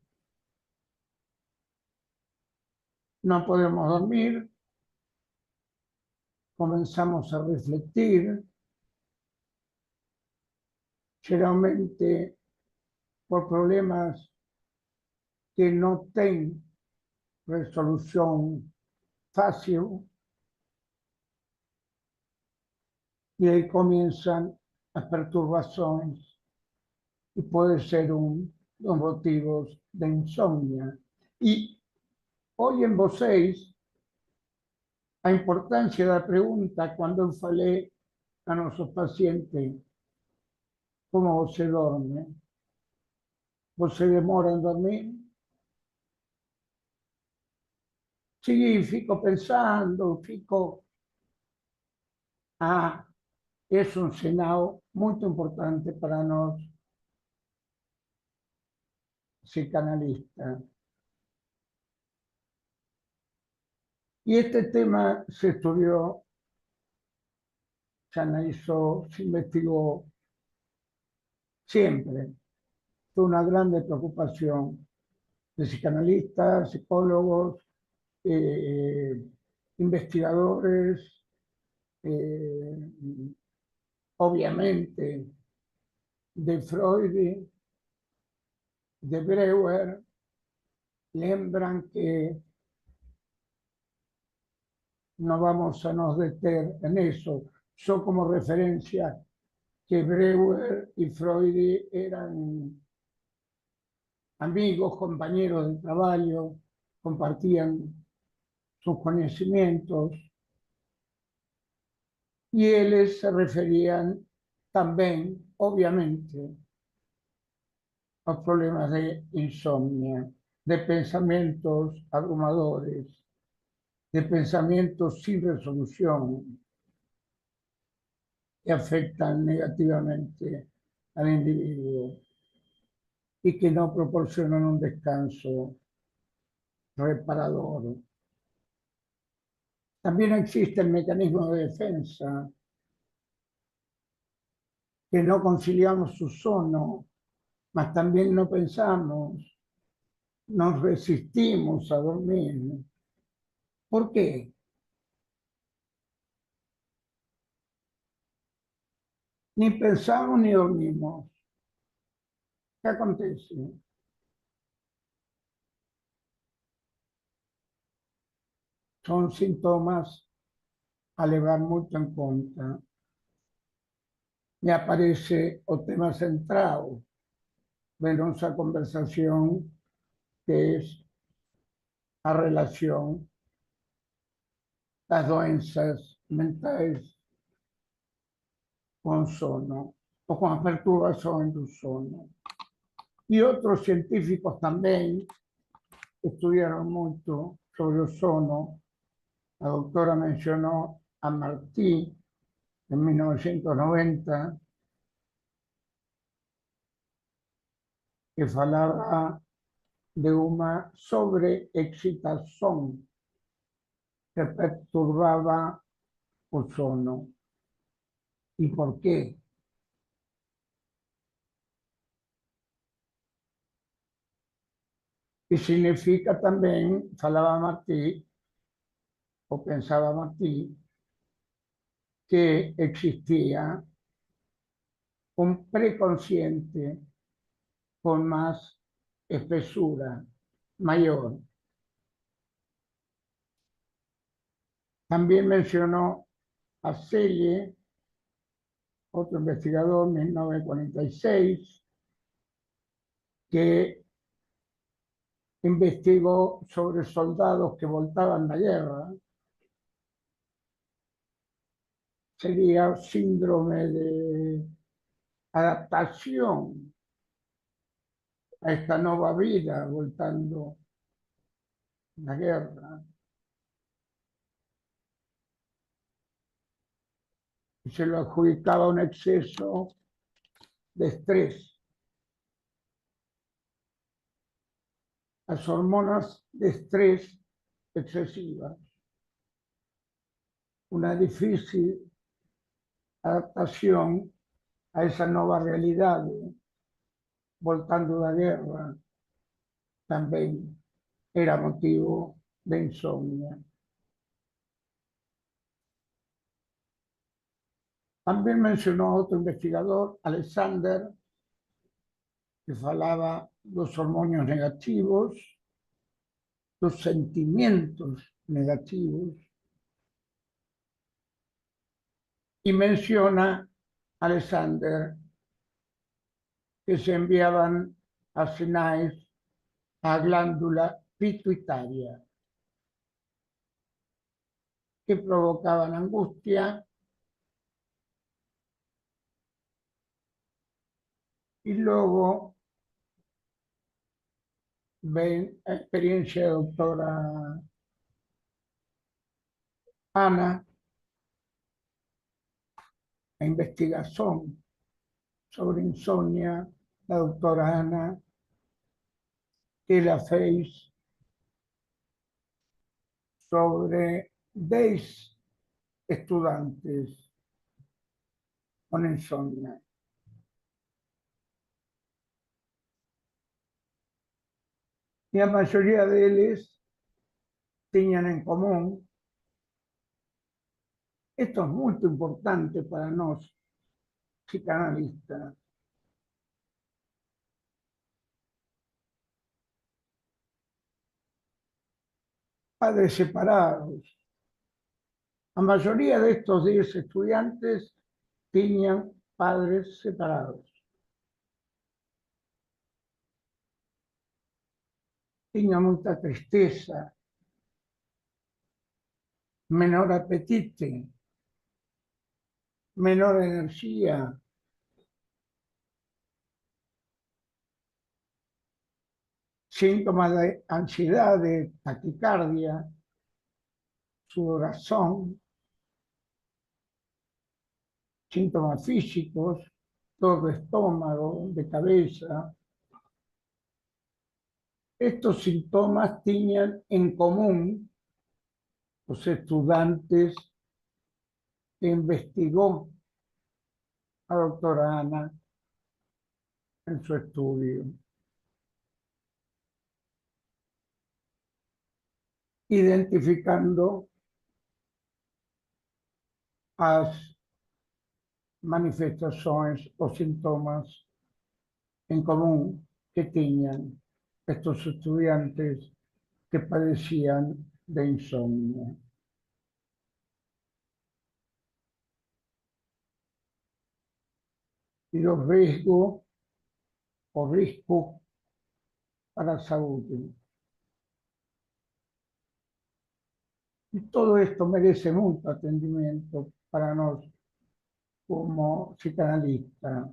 No podemos dormir, comenzamos a refletir, generalmente por problemas que no tienen resolución fácil, y ahí comienzan las perturbaciones y puede ser los motivos de insomnio. Y hoy en vocês, a importância da pergunta, quando eu falei a nossos pacientes como você dorme, você demora em dormir? Sim, fico pensando, Ah, é um sinal muito importante para nós psicanalistas. Y este tema se estudió, se analizó, se investigó siempre. Fue una grande preocupación de psicanalistas, psicólogos, eh, investigadores, eh, obviamente de Freud, de Breuer. Lembran que no vamos a nos detener en eso. Yo como referencia que Breuer y Freud eran amigos, compañeros de trabajo, compartían sus conocimientos, y ellos se referían también, obviamente, a problemas de insomnio, de pensamientos abrumadores, de pensamientos sin resolución que afectan negativamente al individuo y que no proporcionan un descanso reparador. También existe el mecanismo de defensa, que no conciliamos su sono, mas también no pensamos, nos resistimos a dormir. ¿Por qué? Ni pensamos ni dormimos. ¿Qué acontece? Son síntomas a levar mucho en cuenta. Me aparece o tema central de nuestra conversación, que es la relación, las doenças mentais con sono o con la perturbación del sono. Y otros científicos también estudiaron mucho sobre el sono. La doctora mencionó a Martí en 1990, que falaba de una sobreexcitación que perturbaba el sono. ¿Y por qué? Y significa también, falaba Martí, o pensaba Martí, que existía un preconsciente con más espesura, mayor. También mencionó a Selle, otro investigador, en 1946, que investigó sobre soldados que voltaban la guerra. Sería síndrome de adaptación a esta nueva vida voltando la guerra. Y se lo adjudicaba un exceso de estrés. Las hormonas de estrés excesivas. Una difícil adaptación a esa nueva realidad, voltando da guerra, también era motivo de insomnio. También mencionó otro investigador, Alexander, que falaba los hormonios negativos, los sentimientos negativos, y menciona, Alexander, que se enviaban a señales a glándula pituitaria, que provocaban angustia y luego ven experiencia de doctora Ana, la investigación sobre insomnia, la doctora Ana, que la fez sobre 10 estudiantes con insomnia. Y la mayoría de ellos tenían en común, esto es muy importante para nosotros, psicanalistas, padres separados. La mayoría de estos 10 estudiantes tenían padres separados. Tenían mucha tristeza, menor apetite, menor energía, síntomas de ansiedad, de taquicardia, sudoración, síntomas físicos, dolor de estómago, de cabeza. Estos síntomas tenían en común los estudiantes que investigó la doctora Ana en su estudio, identificando las manifestaciones o síntomas en común que tenían estos estudiantes que padecían de insomnio. Y los riesgos o riscos para la salud. Y todo esto merece mucho atendimiento para nosotros como psicanalistas.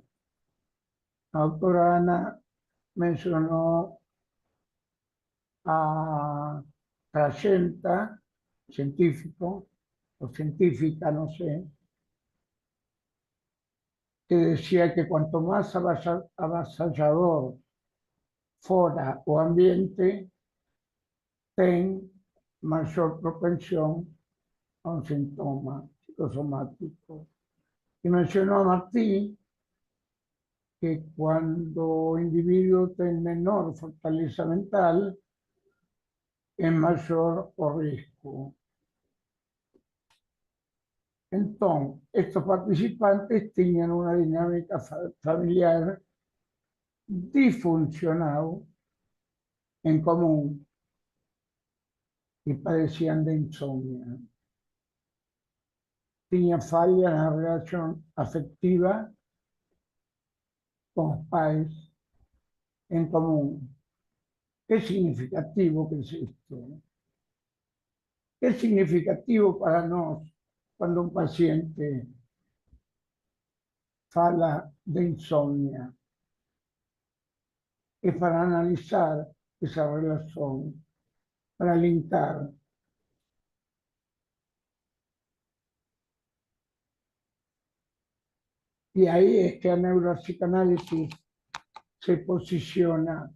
La doctora Ana mencionó a Trayenta, científico o científica, no sé, que decía que cuanto más avasallador fuera o ambiente, ten mayor propensión a un síntoma psicosomático. Y mencionó a Martí que cuando individuo tiene menor fortaleza mental, es mayor o riesgo. Entonces, estos participantes tenían una dinámica familiar disfuncional en común y padecían de insomnio. Tenían falla en la relación afectiva con los padres en común. ¿Qué significativo que es esto? ¿Qué significativo para nosotros cuando un paciente fala de insomnia? Es para analizar esa relación, para linkar. Y ahí es que el neuropsicanálisis se posiciona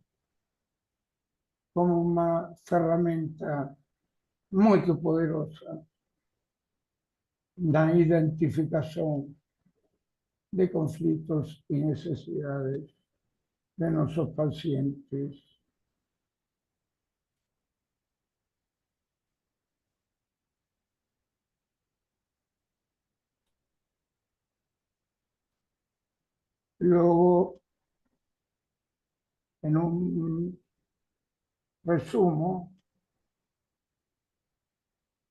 como una herramienta muy poderosa la identificación de conflictos y necesidades de nuestros pacientes. Luego, en un resumo,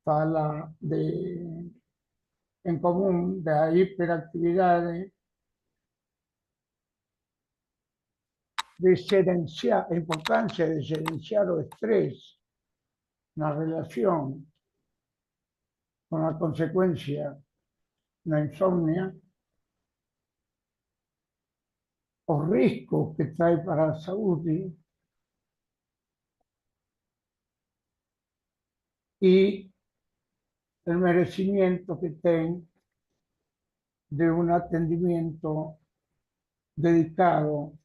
fala en común da hiperactividade, de gerenciar, a importância de gerenciar o estresse na relação com a consequência na insônia, os riscos que traz para a saúde e o merecimento que tem de um atendimento dedicado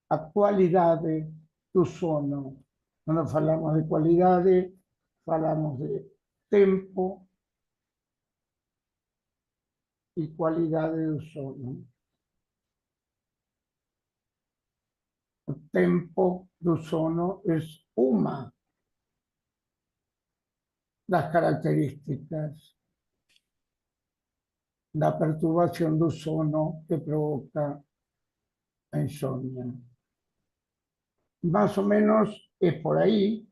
à qualidade do sono. Quando falamos de qualidade, falamos de tempo e qualidade do sono. O tempo do sono é uma das características da perturbação do sono que provoca a insomnia. Más o menos es por ahí.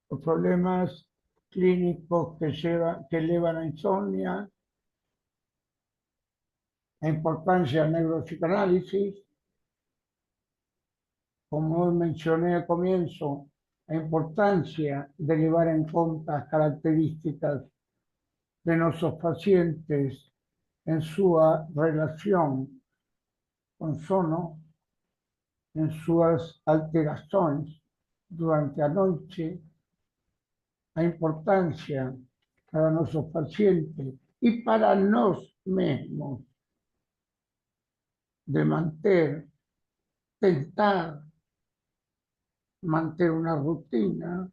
Los problemas clínicos que llevan a insomnia, la importancia del neuropsicanálisis, como mencioné al comienzo, la importancia de llevar en cuenta las características de nuestros pacientes en su relación con sono, en sus alteraciones durante la noche, la importancia para nuestros pacientes y para nosotros mismos de tentar mantener una rutina,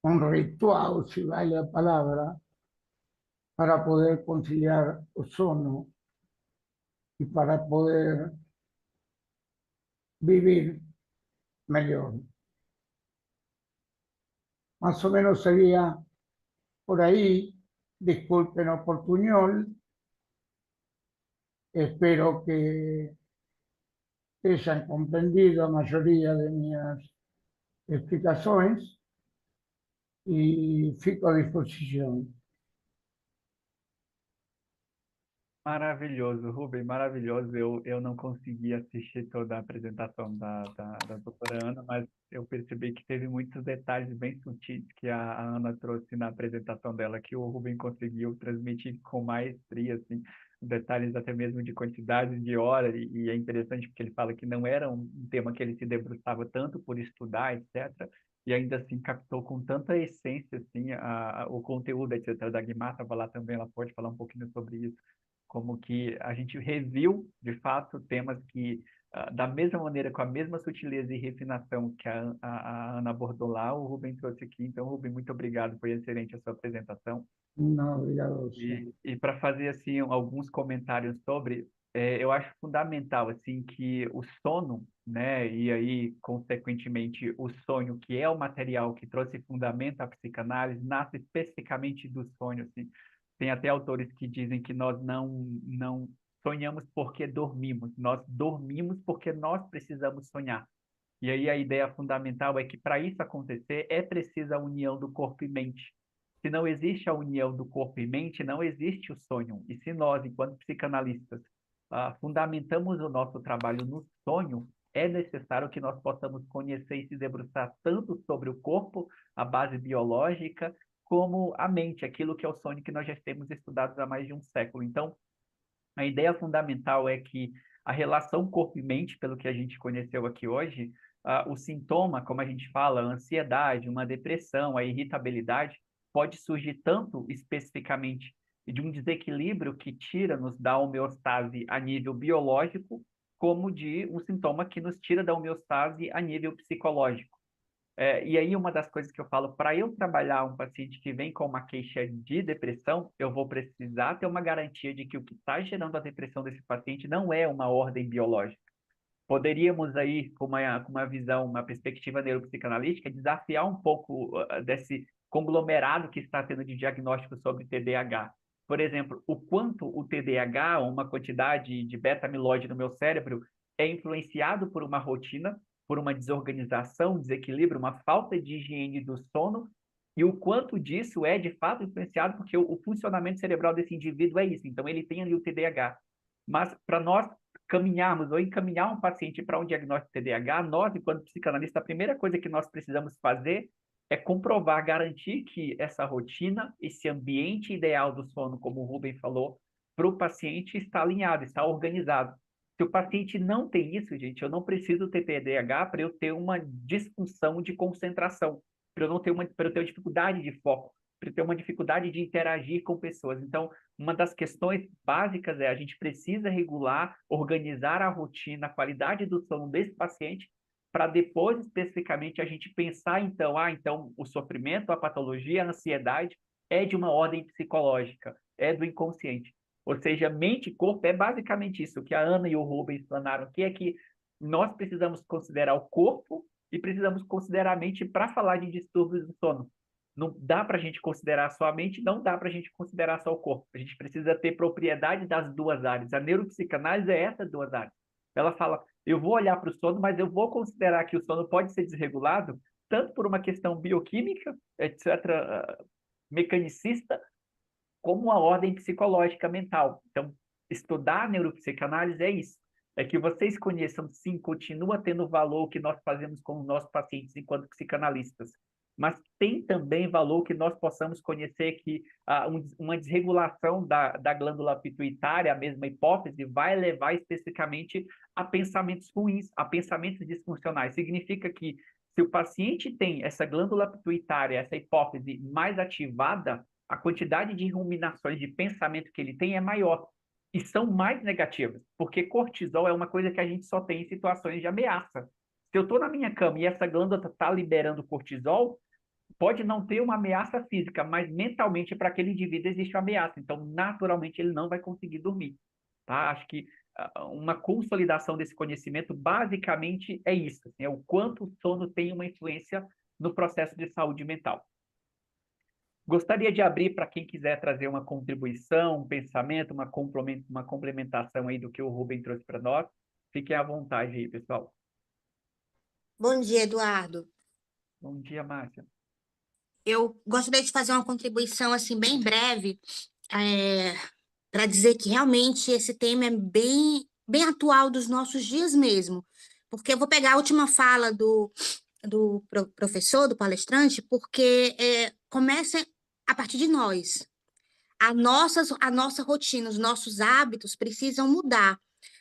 un ritual, si vale la palabra, para poder conciliar el sono y para poder vivir mejor. Más o menos sería por ahí. Disculpen el portuñol. Espero que hayan comprendido la mayoría de mis explicaciones y fico à disposição. Maravilhoso, Rubem, maravilhoso. Eu não consegui assistir toda a apresentação da doutora Ana, mas eu percebi que teve muitos detalhes bem sutis que a Ana trouxe na apresentação dela, que o Rubem conseguiu transmitir com maestria, assim, detalhes até mesmo de quantidade de horas, e é interessante porque ele fala que não era um tema que ele se debruçava tanto por estudar, etc., e ainda assim captou com tanta essência, assim, o conteúdo, etc., da Guimar estava lá também, ela pode falar um pouquinho sobre isso, como que a gente reviu, de fato, temas que, da mesma maneira, com a mesma sutileza e refinação que a Ana abordou lá, o Rubem trouxe aqui. Então, Rubem, muito obrigado, foi excelente a sua apresentação. Não, obrigado. E para fazer assim alguns comentários sobre, eu acho fundamental assim que o sono, né, e aí consequentemente o sonho, que é o material que trouxe fundamento à psicanálise, nasce especificamente do sonho, assim. Tem até autores que dizem que nós não sonhamos porque dormimos, nós dormimos porque nós precisamos sonhar. E aí a ideia fundamental é que para isso acontecer é preciso a união do corpo e mente. Se não existe a união do corpo e mente, não existe o sonho. E se nós, enquanto psicanalistas, fundamentamos o nosso trabalho no sonho, é necessário que nós possamos conhecer e se debruçar tanto sobre o corpo, a base biológica, como a mente, aquilo que é o sonho que nós já temos estudado há mais de um século. Então, a ideia fundamental é que a relação corpo e mente, pelo que a gente conheceu aqui hoje, o sintoma, como a gente fala, a ansiedade, uma depressão, a irritabilidade, pode surgir tanto especificamente de um desequilíbrio que tira, nos da homeostase a nível biológico, como de um sintoma que nos tira da homeostase a nível psicológico. E aí, uma das coisas que eu falo, para eu trabalhar um paciente que vem com uma queixa de depressão, eu vou precisar ter uma garantia de que o que está gerando a depressão desse paciente não é uma ordem biológica. Poderíamos aí, com uma visão, uma perspectiva neuropsicanalítica, desafiar um pouco desse conglomerado que está tendo de diagnóstico sobre TDAH. Por exemplo, o quanto o TDAH, uma quantidade de beta-amiloide no meu cérebro, é influenciado por uma rotina, por uma desorganização, desequilíbrio, uma falta de higiene do sono, e o quanto disso é, de fato, influenciado porque o funcionamento cerebral desse indivíduo é isso. Então, ele tem ali o TDAH. Mas, para nós caminharmos ou encaminhar um paciente para um diagnóstico de TDAH, nós, enquanto psicanalista, a primeira coisa que nós precisamos fazer é comprovar, garantir que essa rotina, esse ambiente ideal do sono, como o Rubem falou, para o paciente está alinhado, está organizado. Se o paciente não tem isso, gente, eu não preciso ter TDAH para eu ter uma disfunção de concentração, para eu ter dificuldade de foco, para eu ter uma dificuldade de interagir com pessoas. Então, uma das questões básicas é a gente precisa regular, organizar a rotina, a qualidade do sono desse paciente, para depois, especificamente, a gente pensar, então o sofrimento, a patologia, a ansiedade é de uma ordem psicológica, é do inconsciente. Ou seja, mente e corpo é basicamente isso, que a Ana e o Rubens explanaram aqui, é que nós precisamos considerar o corpo e precisamos considerar a mente para falar de distúrbios do sono. Não dá para a gente considerar só a mente, não dá para a gente considerar só o corpo. A gente precisa ter propriedade das duas áreas. A neuropsicanálise é essas duas áreas. Ela fala, eu vou olhar para o sono, mas eu vou considerar que o sono pode ser desregulado, tanto por uma questão bioquímica, etc., mecanicista, como uma ordem psicológica mental. Então, estudar a neuropsicanálise é isso. É que vocês conheçam, sim, continua tendo valor o que nós fazemos com os nossos pacientes enquanto psicanalistas. Mas tem também valor que nós possamos conhecer que uma desregulação da glândula pituitária, a mesma hipótese, vai levar especificamente a pensamentos ruins, a pensamentos disfuncionais. Significa que se o paciente tem essa glândula pituitária, essa hipótese mais ativada, a quantidade de ruminações de pensamento que ele tem é maior e são mais negativas, porque cortisol é uma coisa que a gente só tem em situações de ameaça. Se eu estou na minha cama e essa glândula está liberando cortisol, pode não ter uma ameaça física, mas mentalmente para aquele indivíduo existe uma ameaça, então naturalmente ele não vai conseguir dormir. Tá? Acho que uma consolidação desse conhecimento basicamente é isso, assim, é o quanto o sono tem uma influência no processo de saúde mental. Gostaria de abrir para quem quiser trazer uma contribuição, um pensamento, uma complementação aí do que o Rubem trouxe para nós. Fiquem à vontade aí, pessoal. Bom dia, Eduardo. Bom dia, Márcia. Eu gostaria de fazer uma contribuição assim bem breve, para dizer que realmente esse tema é bem atual dos nossos dias mesmo. Porque eu vou pegar a última fala do professor, do palestrante, porque começa a partir de nós. A nossa rotina, os nossos hábitos precisam mudar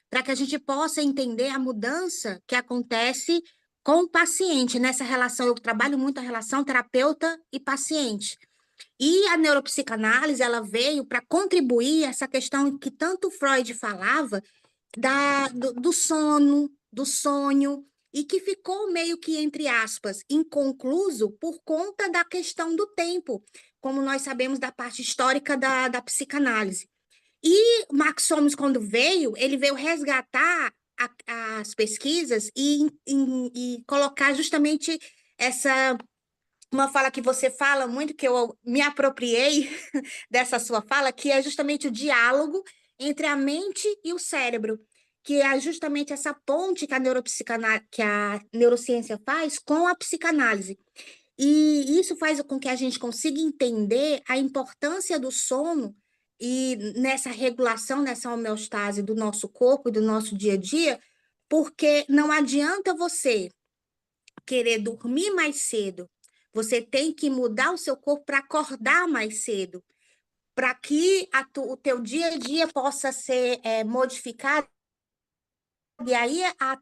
para que a gente possa entender a mudança que acontece com o paciente nessa relação. Eu trabalho muito a relação terapeuta e paciente. E a neuropsicanálise, ela veio para contribuir essa questão que tanto Freud falava do sono, do sonho, e que ficou meio que, entre aspas, inconcluso por conta da questão do tempo, como nós sabemos da parte histórica da psicanálise. E Max Somers, quando veio, ele veio resgatar as pesquisas e colocar justamente uma fala que você fala muito, que eu me apropriei dessa sua fala, que é justamente o diálogo entre a mente e o cérebro, que é justamente essa ponte que a neurociência faz com a psicanálise. E isso faz com que a gente consiga entender a importância do sono e nessa regulação, nessa homeostase do nosso corpo e do nosso dia a dia, porque não adianta você querer dormir mais cedo, você tem que mudar o seu corpo para acordar mais cedo, para que o teu dia a dia possa ser modificado e aí a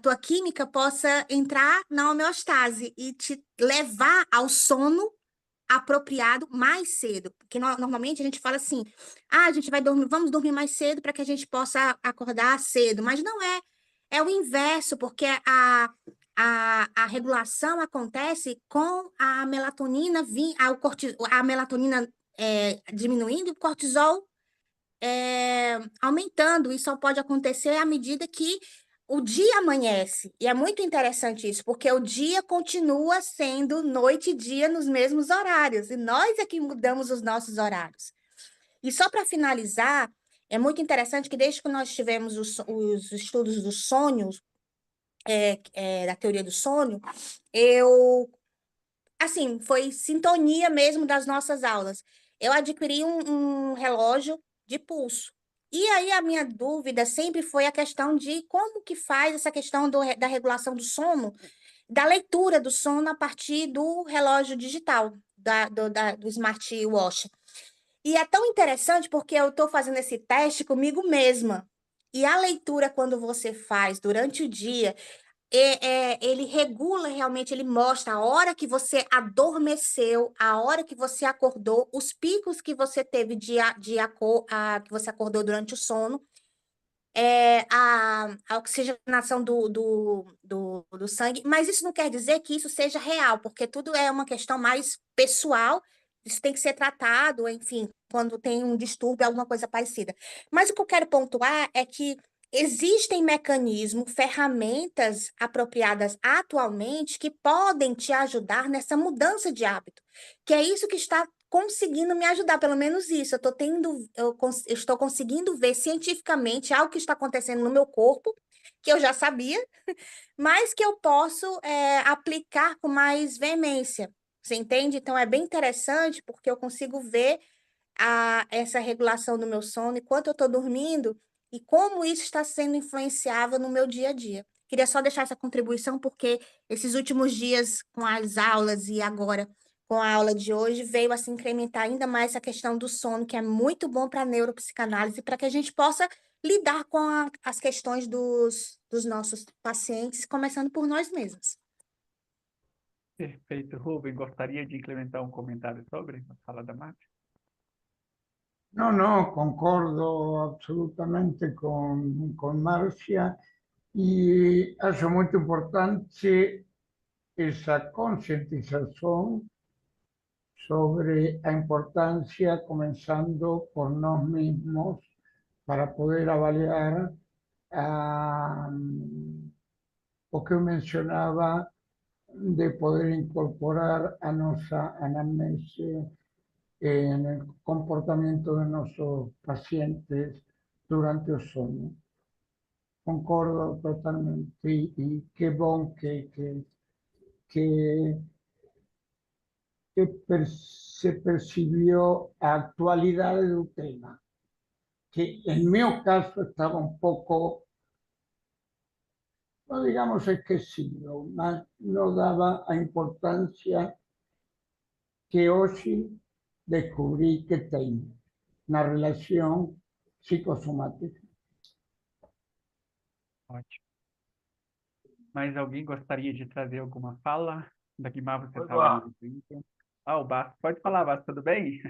tua química possa entrar na homeostase e te levar ao sono apropriado mais cedo. Porque normalmente a gente fala assim, a gente vai dormir, vamos dormir mais cedo para que a gente possa acordar cedo, mas não é. É o inverso, porque a regulação acontece com a melatonina, a melatonina diminuindo e o cortisol aumentando. Isso só pode acontecer à medida que o dia amanhece. E é muito interessante isso, porque o dia continua sendo noite e dia nos mesmos horários, e nós é que mudamos os nossos horários. E só para finalizar, é muito interessante que desde que nós tivemos os estudos dos sonhos, da teoria do sono, assim, foi sintonia mesmo das nossas aulas. Eu adquiri um relógio de pulso. E aí a minha dúvida sempre foi a questão de como que faz essa questão da regulação do sono, da leitura do sono a partir do relógio digital, do smartwatch. E é tão interessante porque eu estou fazendo esse teste comigo mesma. E a leitura, quando você faz durante o dia, ele regula realmente, ele mostra a hora que você adormeceu, a hora que você acordou, os picos que você teve que você acordou durante o sono, a oxigenação do sangue, mas isso não quer dizer que isso seja real, porque tudo é uma questão mais pessoal, isso tem que ser tratado, enfim, quando tem um distúrbio, alguma coisa parecida. Mas o que eu quero pontuar é que existem mecanismos, ferramentas apropriadas atualmente que podem te ajudar nessa mudança de hábito, que é isso que está conseguindo me ajudar, pelo menos isso. Eu estou conseguindo ver cientificamente algo que está acontecendo no meu corpo, que eu já sabia, mas que eu posso aplicar com mais veemência. Você entende? Então, é bem interessante, porque eu consigo ver essa regulação do meu sono, enquanto eu estou dormindo, e como isso está sendo influenciável no meu dia a dia. Queria só deixar essa contribuição, porque esses últimos dias, com as aulas e agora com a aula de hoje, veio a se incrementar ainda mais essa questão do sono, que é muito bom para a neuropsicanálise, para que a gente possa lidar com as questões dos nossos pacientes, começando por nós mesmos. Perfeito, Rubem. Gostaria de implementar um comentário sobre a fala da Márcia? No, no, concordo absolutamente con Marcia y hace muy importante esa concientización sobre la importancia, comenzando por nosotros mismos, para poder avaliar lo que mencionaba de poder incorporar a nuestra anamnesis en el comportamiento de nuestros pacientes durante el sueño. Concordo totalmente y qué bon que se percibió a actualidad del tema, que en mi caso estaba un poco, no digamos esquecido, mas no daba a importancia que hoy descubrí que tengo una relación psicossomática. Ótimo. Mais alguém gostaria de trazer alguma fala? Da Guimar, você Oi, estava Eduardo. no evento. O Bastos. Pode falar, Bastos, tudo bem?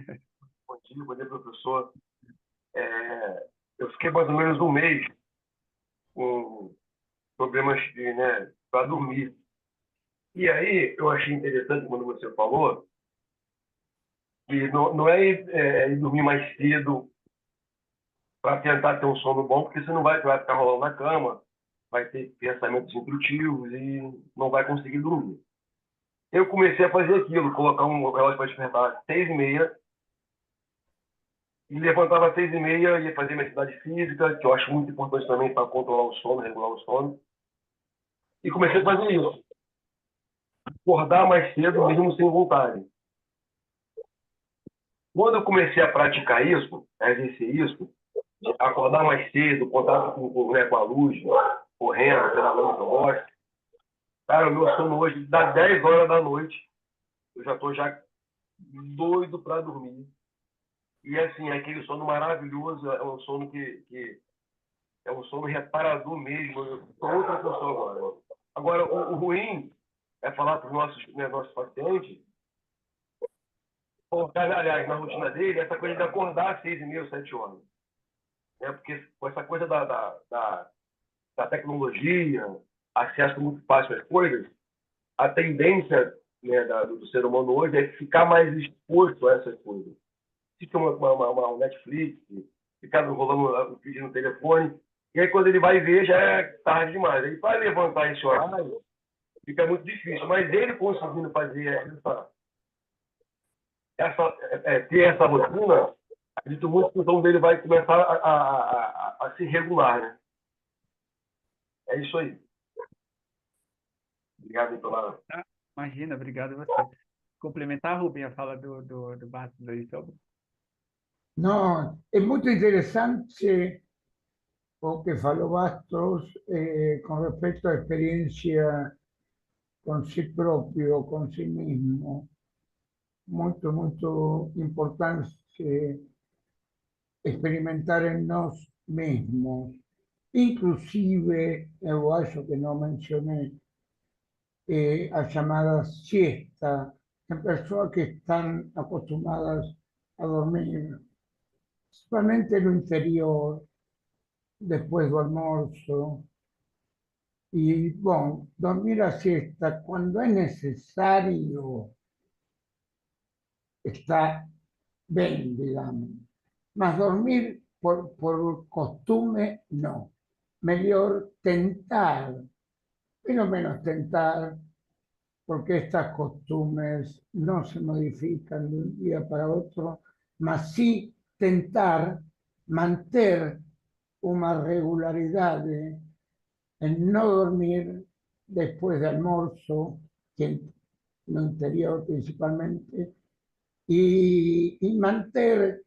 Bom dia, professor. Eu fiquei mais ou menos um mês com problemas para dormir. E aí eu achei interessante quando você falou que não é ir dormir mais cedo para tentar ter um sono bom, porque você não vai ficar rolando na cama, vai ter pensamentos intrusivos e não vai conseguir dormir. Eu comecei a fazer aquilo, colocar um relógio para despertar às 6h30, e levantava às 6h30, ia fazer minha atividade física, que eu acho muito importante também para controlar o sono, regular o sono. E comecei a fazer isso. Acordar mais cedo, mesmo sem vontade. Quando eu comecei a praticar isso, a exercer isso, acordar mais cedo, contato com a luz, correndo, pedalando que eu gosto, cara, o meu sono hoje, dá 10 horas da noite, eu já estou doido para dormir. E assim, aquele sono maravilhoso, é um sono que É um sono reparador mesmo. Eu sou outra pessoa agora. Agora, o ruim é falar para os nossos pacientes, colocar, aliás, na rotina dele, essa coisa de acordar às 6h30, 7 horas. Porque com essa coisa da tecnologia, acesso muito fácil às coisas, a tendência, né, do ser humano hoje é ficar mais exposto a essas coisas. Fica um Netflix, ficar rolando um vídeo no telefone, e aí quando ele vai ver já é tarde demais. Aí para levantar esse horário fica muito difícil, mas ele conseguindo fazer ter essa rotina, acredito muito que o sono dele vai começar a se regular, né? É isso aí. Obrigado pela... Imagina, obrigado a você. Complementar, Rubem, a fala do Bastos aí sobre. No, es muy interesante lo que faló Bastos con respecto a experiencia con sí propio, con sí mismo. Muy, muy importante experimentar en nos mismos. Inclusive, eso que no mencioné, a llamadas siesta, en personas que están acostumbradas a dormir, principalmente en lo interior, después del almuerzo. Y bueno, dormir a siesta cuando es necesario está bien, digamos. Mas dormir por costumbre, no. Mejor tentar, pero menos tentar, porque estas costumbres no se modifican de un día para otro, mas sí tentar mantener una regularidad en no dormir después de almuerzo, que en lo interior principalmente, y mantener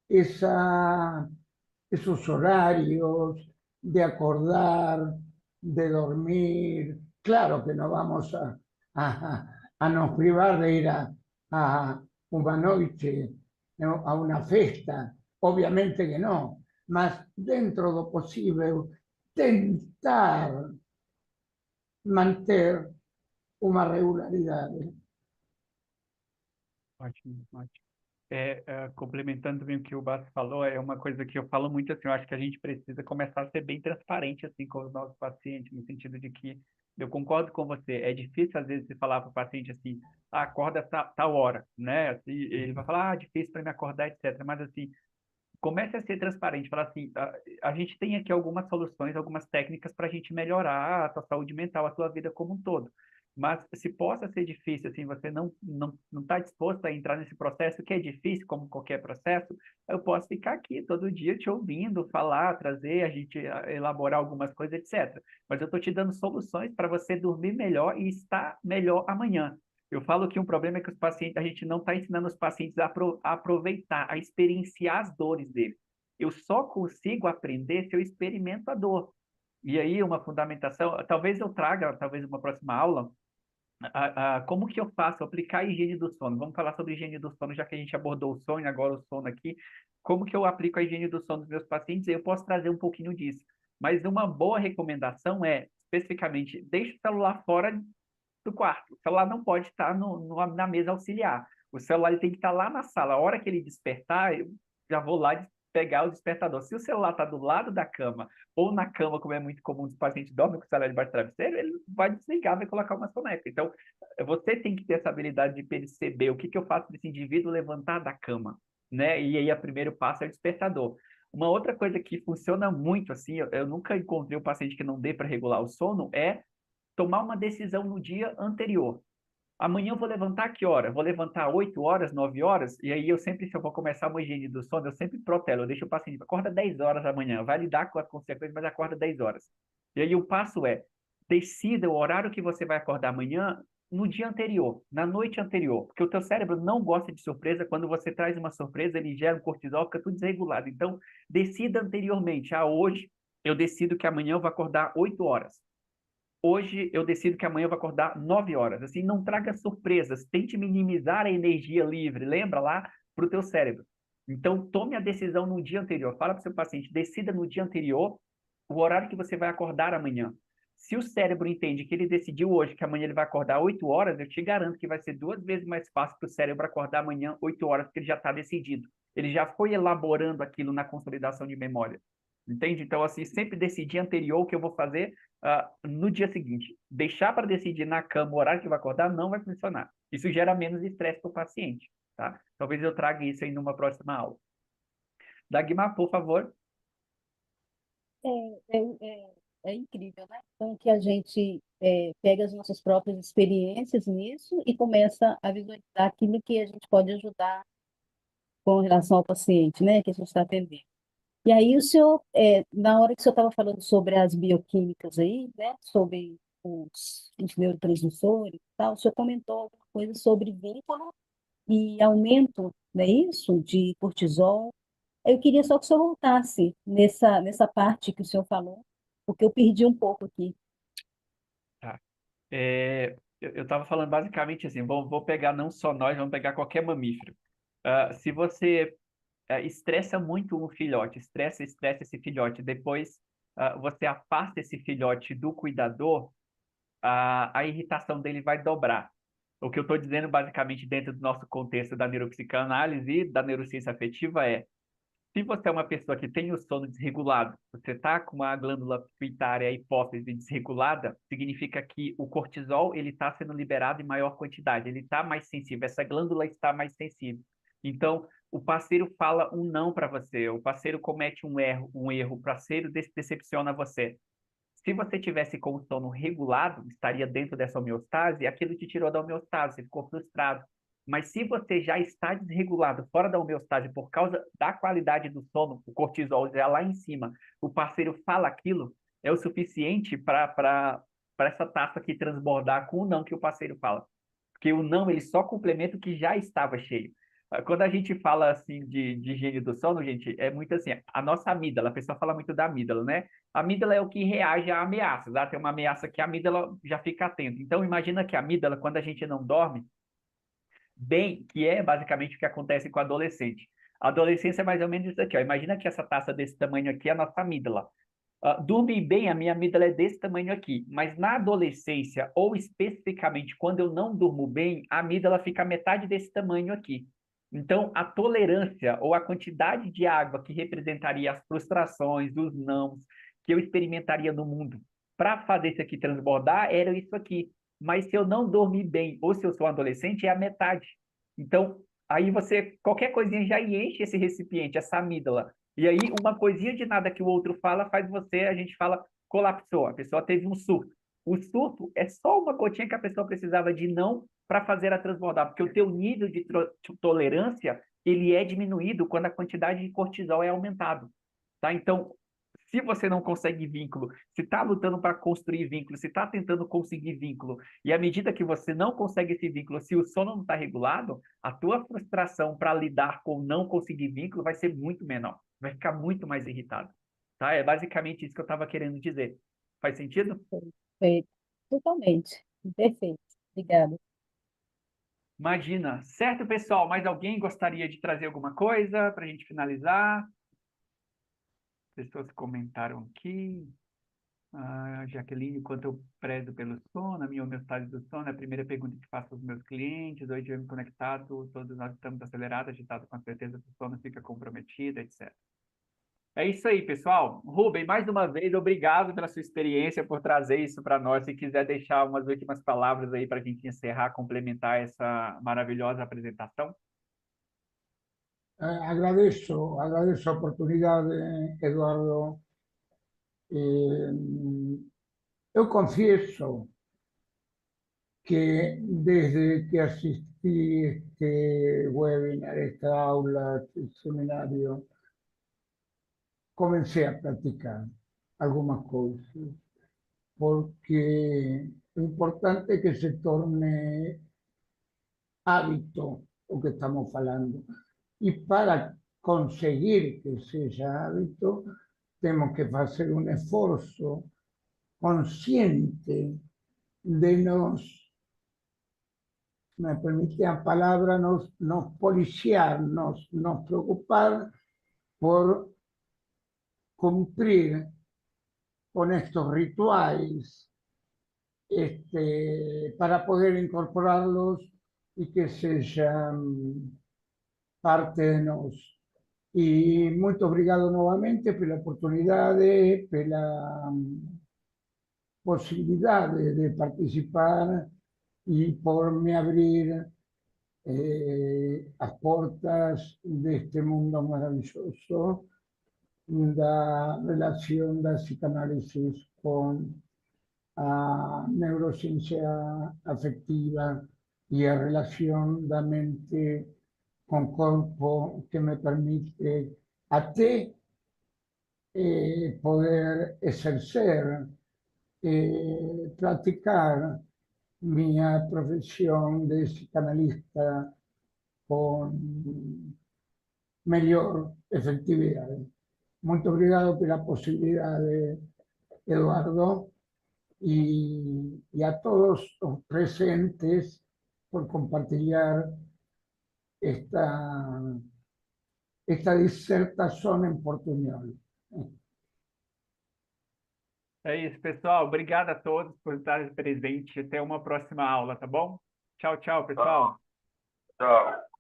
esos horarios de acordar, de dormir. Claro que no vamos a nos privar de ir a una noche, ¿no? A una festa, obviamente que no, mas dentro de lo posible tentar manter una regularidad. Ótimo, ótimo. Complementando também o que o Basso falou, é uma coisa que eu falo muito assim, eu acho que a gente precisa começar a ser bem transparente assim com os nossos pacientes, no sentido de que eu concordo com você, é difícil às vezes você falar para o paciente assim, acorda tal hora, né? Assim, ele vai falar, difícil para me acordar, etc. Mas assim, comece a ser transparente, falar assim, a gente tem aqui algumas soluções, algumas técnicas para a gente melhorar a tua saúde mental, a tua vida como um todo. Mas se possa ser difícil, assim, você não está disposto a entrar nesse processo, que é difícil, como qualquer processo, eu posso ficar aqui todo dia te ouvindo, falar, trazer, a gente elaborar algumas coisas, etc. Mas eu estou te dando soluções para você dormir melhor e estar melhor amanhã. Eu falo que um problema é que os pacientes, a gente não está ensinando os pacientes a aproveitar, a experienciar as dores deles. Eu só consigo aprender se eu experimento a dor. E aí, uma fundamentação, talvez eu traga, talvez uma próxima aula, como que eu faço aplicar a higiene do sono? Vamos falar sobre higiene do sono, já que a gente abordou o sono, agora o sono aqui. Como que eu aplico a higiene do sono dos meus pacientes? Eu posso trazer um pouquinho disso. Mas uma boa recomendação é, especificamente, deixe o celular fora do quarto. O celular não pode estar na mesa auxiliar. O celular ele tem que estar lá na sala. A hora que ele despertar, eu já vou lá pegar o despertador. Se o celular está do lado da cama ou na cama, como é muito comum, os pacientes dormem com o celular debaixo do travesseiro, ele vai desligar, vai colocar uma soneca. Então, você tem que ter essa habilidade de perceber o que eu faço para esse indivíduo levantar da cama, né? E aí, o primeiro passo é o despertador. Uma outra coisa que funciona muito, assim, eu nunca encontrei um paciente que não dê para regular o sono, é tomar uma decisão no dia anterior. Amanhã eu vou levantar que hora? Vou levantar 8 horas, 9 horas? E aí se eu vou começar uma higiene do sono, eu sempre protelo, eu deixo o paciente, acorda 10 horas amanhã, vai lidar com as consequências, mas acorda 10 horas. E aí o passo é, decida o horário que você vai acordar amanhã no dia anterior, na noite anterior, porque o teu cérebro não gosta de surpresa, quando você traz uma surpresa, ele gera um cortisol, fica tudo desregulado. Então, decida anteriormente, hoje eu decido que amanhã eu vou acordar 8 horas. Hoje eu decido que amanhã eu vou acordar 9 horas. Assim, não traga surpresas. Tente minimizar a energia livre. Lembra lá para o teu cérebro. Então, tome a decisão no dia anterior. Fala para o seu paciente, decida no dia anterior o horário que você vai acordar amanhã. Se o cérebro entende que ele decidiu hoje que amanhã ele vai acordar 8 horas, eu te garanto que vai ser 2 vezes mais fácil para o cérebro acordar amanhã 8 horas, porque ele já está decidido. Ele já foi elaborando aquilo na consolidação de memória. Entende? Então, assim, sempre decidir anterior o que eu vou fazer no dia seguinte. Deixar para decidir na cama o horário que vai acordar não vai funcionar. Isso gera menos estresse para o paciente, tá? Talvez eu traga isso aí numa próxima aula. Dagmar, por favor. É incrível, né? Então, que a gente pega as nossas próprias experiências nisso e começa a visualizar aquilo que a gente pode ajudar com relação ao paciente, né? Que a gente está atendendo. E aí, o senhor, na hora que o senhor estava falando sobre as bioquímicas aí, né? Sobre os neurotransmissores e tal, o senhor comentou alguma coisa sobre vínculo e aumento, não é isso? De cortisol. Eu queria só que o senhor voltasse nessa parte que o senhor falou, porque eu perdi um pouco aqui. Tá. Eu estava falando basicamente assim, vou pegar não só nós, vamos pegar qualquer mamífero. Se você estressa muito um filhote, estressa esse filhote, depois você afasta esse filhote do cuidador, a irritação dele vai dobrar. O que eu estou dizendo basicamente dentro do nosso contexto da neuropsicanálise e da neurociência afetiva é: se você é uma pessoa que tem o sono desregulado, você está com uma glândula pituitária, a hipófise desregulada, significa que o cortisol ele está sendo liberado em maior quantidade, ele está mais sensível, essa glândula está mais sensível. Então, o parceiro fala um não para você, o parceiro comete um erro, o parceiro decepciona você. Se você tivesse com o sono regulado, estaria dentro dessa homeostase, aquilo te tirou da homeostase, você ficou frustrado. Mas se você já está desregulado, fora da homeostase, por causa da qualidade do sono, o cortisol já lá em cima, o parceiro fala aquilo, é o suficiente para essa taça aqui transbordar com o não que o parceiro fala. Porque o não, ele só complementa o que já estava cheio. Quando a gente fala assim de higiene do sono, gente, é muito assim, a nossa amígdala, a pessoa fala muito da amígdala, né? A amígdala é o que reage a ameaças, tá? Tem uma ameaça que a amígdala já fica atenta. Então, imagina que a amígdala, quando a gente não dorme bem, que é basicamente o que acontece com o adolescente. A adolescência é mais ou menos isso aqui, ó. Imagina que essa taça desse tamanho aqui é a nossa amígdala. Dormir bem, a minha amígdala é desse tamanho aqui, mas na adolescência, ou especificamente quando eu não durmo bem, a amígdala fica metade desse tamanho aqui. Então, a tolerância ou a quantidade de água que representaria as frustrações, os nãos, que eu experimentaria no mundo para fazer isso aqui transbordar, era isso aqui. Mas se eu não dormir bem, ou se eu sou um adolescente, é a metade. Então, aí você, qualquer coisinha já enche esse recipiente, essa amígdala. E aí, uma coisinha de nada que o outro fala faz você, a gente fala, colapsou, a pessoa teve um surto. O surto é só uma gotinha que a pessoa precisava de não para fazer a transbordar, porque o teu nível de tolerância, ele é diminuído quando a quantidade de cortisol é aumentado, tá? Então, se você não consegue vínculo, se está lutando para construir vínculo, se está tentando conseguir vínculo, e à medida que você não consegue esse vínculo, se o sono não está regulado, a tua frustração para lidar com não conseguir vínculo vai ser muito menor, vai ficar muito mais irritado, tá? É basicamente isso que eu estava querendo dizer. Faz sentido? Perfeito. Totalmente. Perfeito. Obrigada. Imagina. Certo, pessoal? Mais alguém gostaria de trazer alguma coisa para a gente finalizar? Pessoas comentaram aqui. Jaqueline, quanto eu prezo pelo sono, a minha homeostase do sono, é a primeira pergunta que faço aos meus clientes. Hoje eu me conectado, todos nós estamos acelerados, agitados, com certeza que o sono fica comprometido, etc. É isso aí, pessoal. Rubem, mais uma vez, obrigado pela sua experiência, por trazer isso para nós. Se quiser deixar umas últimas palavras aí para a gente encerrar, complementar essa maravilhosa apresentação. Agradezco a oportunidad, Eduardo. Yo confieso que desde que asistí a este webinar, esta aula, este seminario, comencé a practicar algunas cosas, porque es importante que se torne hábito lo que estamos hablando. Y para conseguir que sea hábito, tenemos que hacer un esfuerzo consciente de me permite la palabra, nos policiar, nos preocupar por cumplir con estos rituales para poder incorporarlos y que sean parte de nós. E muito obrigado novamente pela oportunidade, pela possibilidade de participar e por me abrir as portas deste mundo maravilhoso da relación da psicanálisis con a neurociencia afectiva y a relación da mente con corpo que me permite até poder ejercer, practicar mi profesión de psicanalista con mejor efectividad. Muito obrigado pela possibilidade, Eduardo, y a todos los presentes por compartilhar esta disertação em portunhol. É isso, pessoal. Obrigado a todos por estarem presentes. Até uma próxima aula, tá bom? Tchau, tchau, pessoal. Tchau.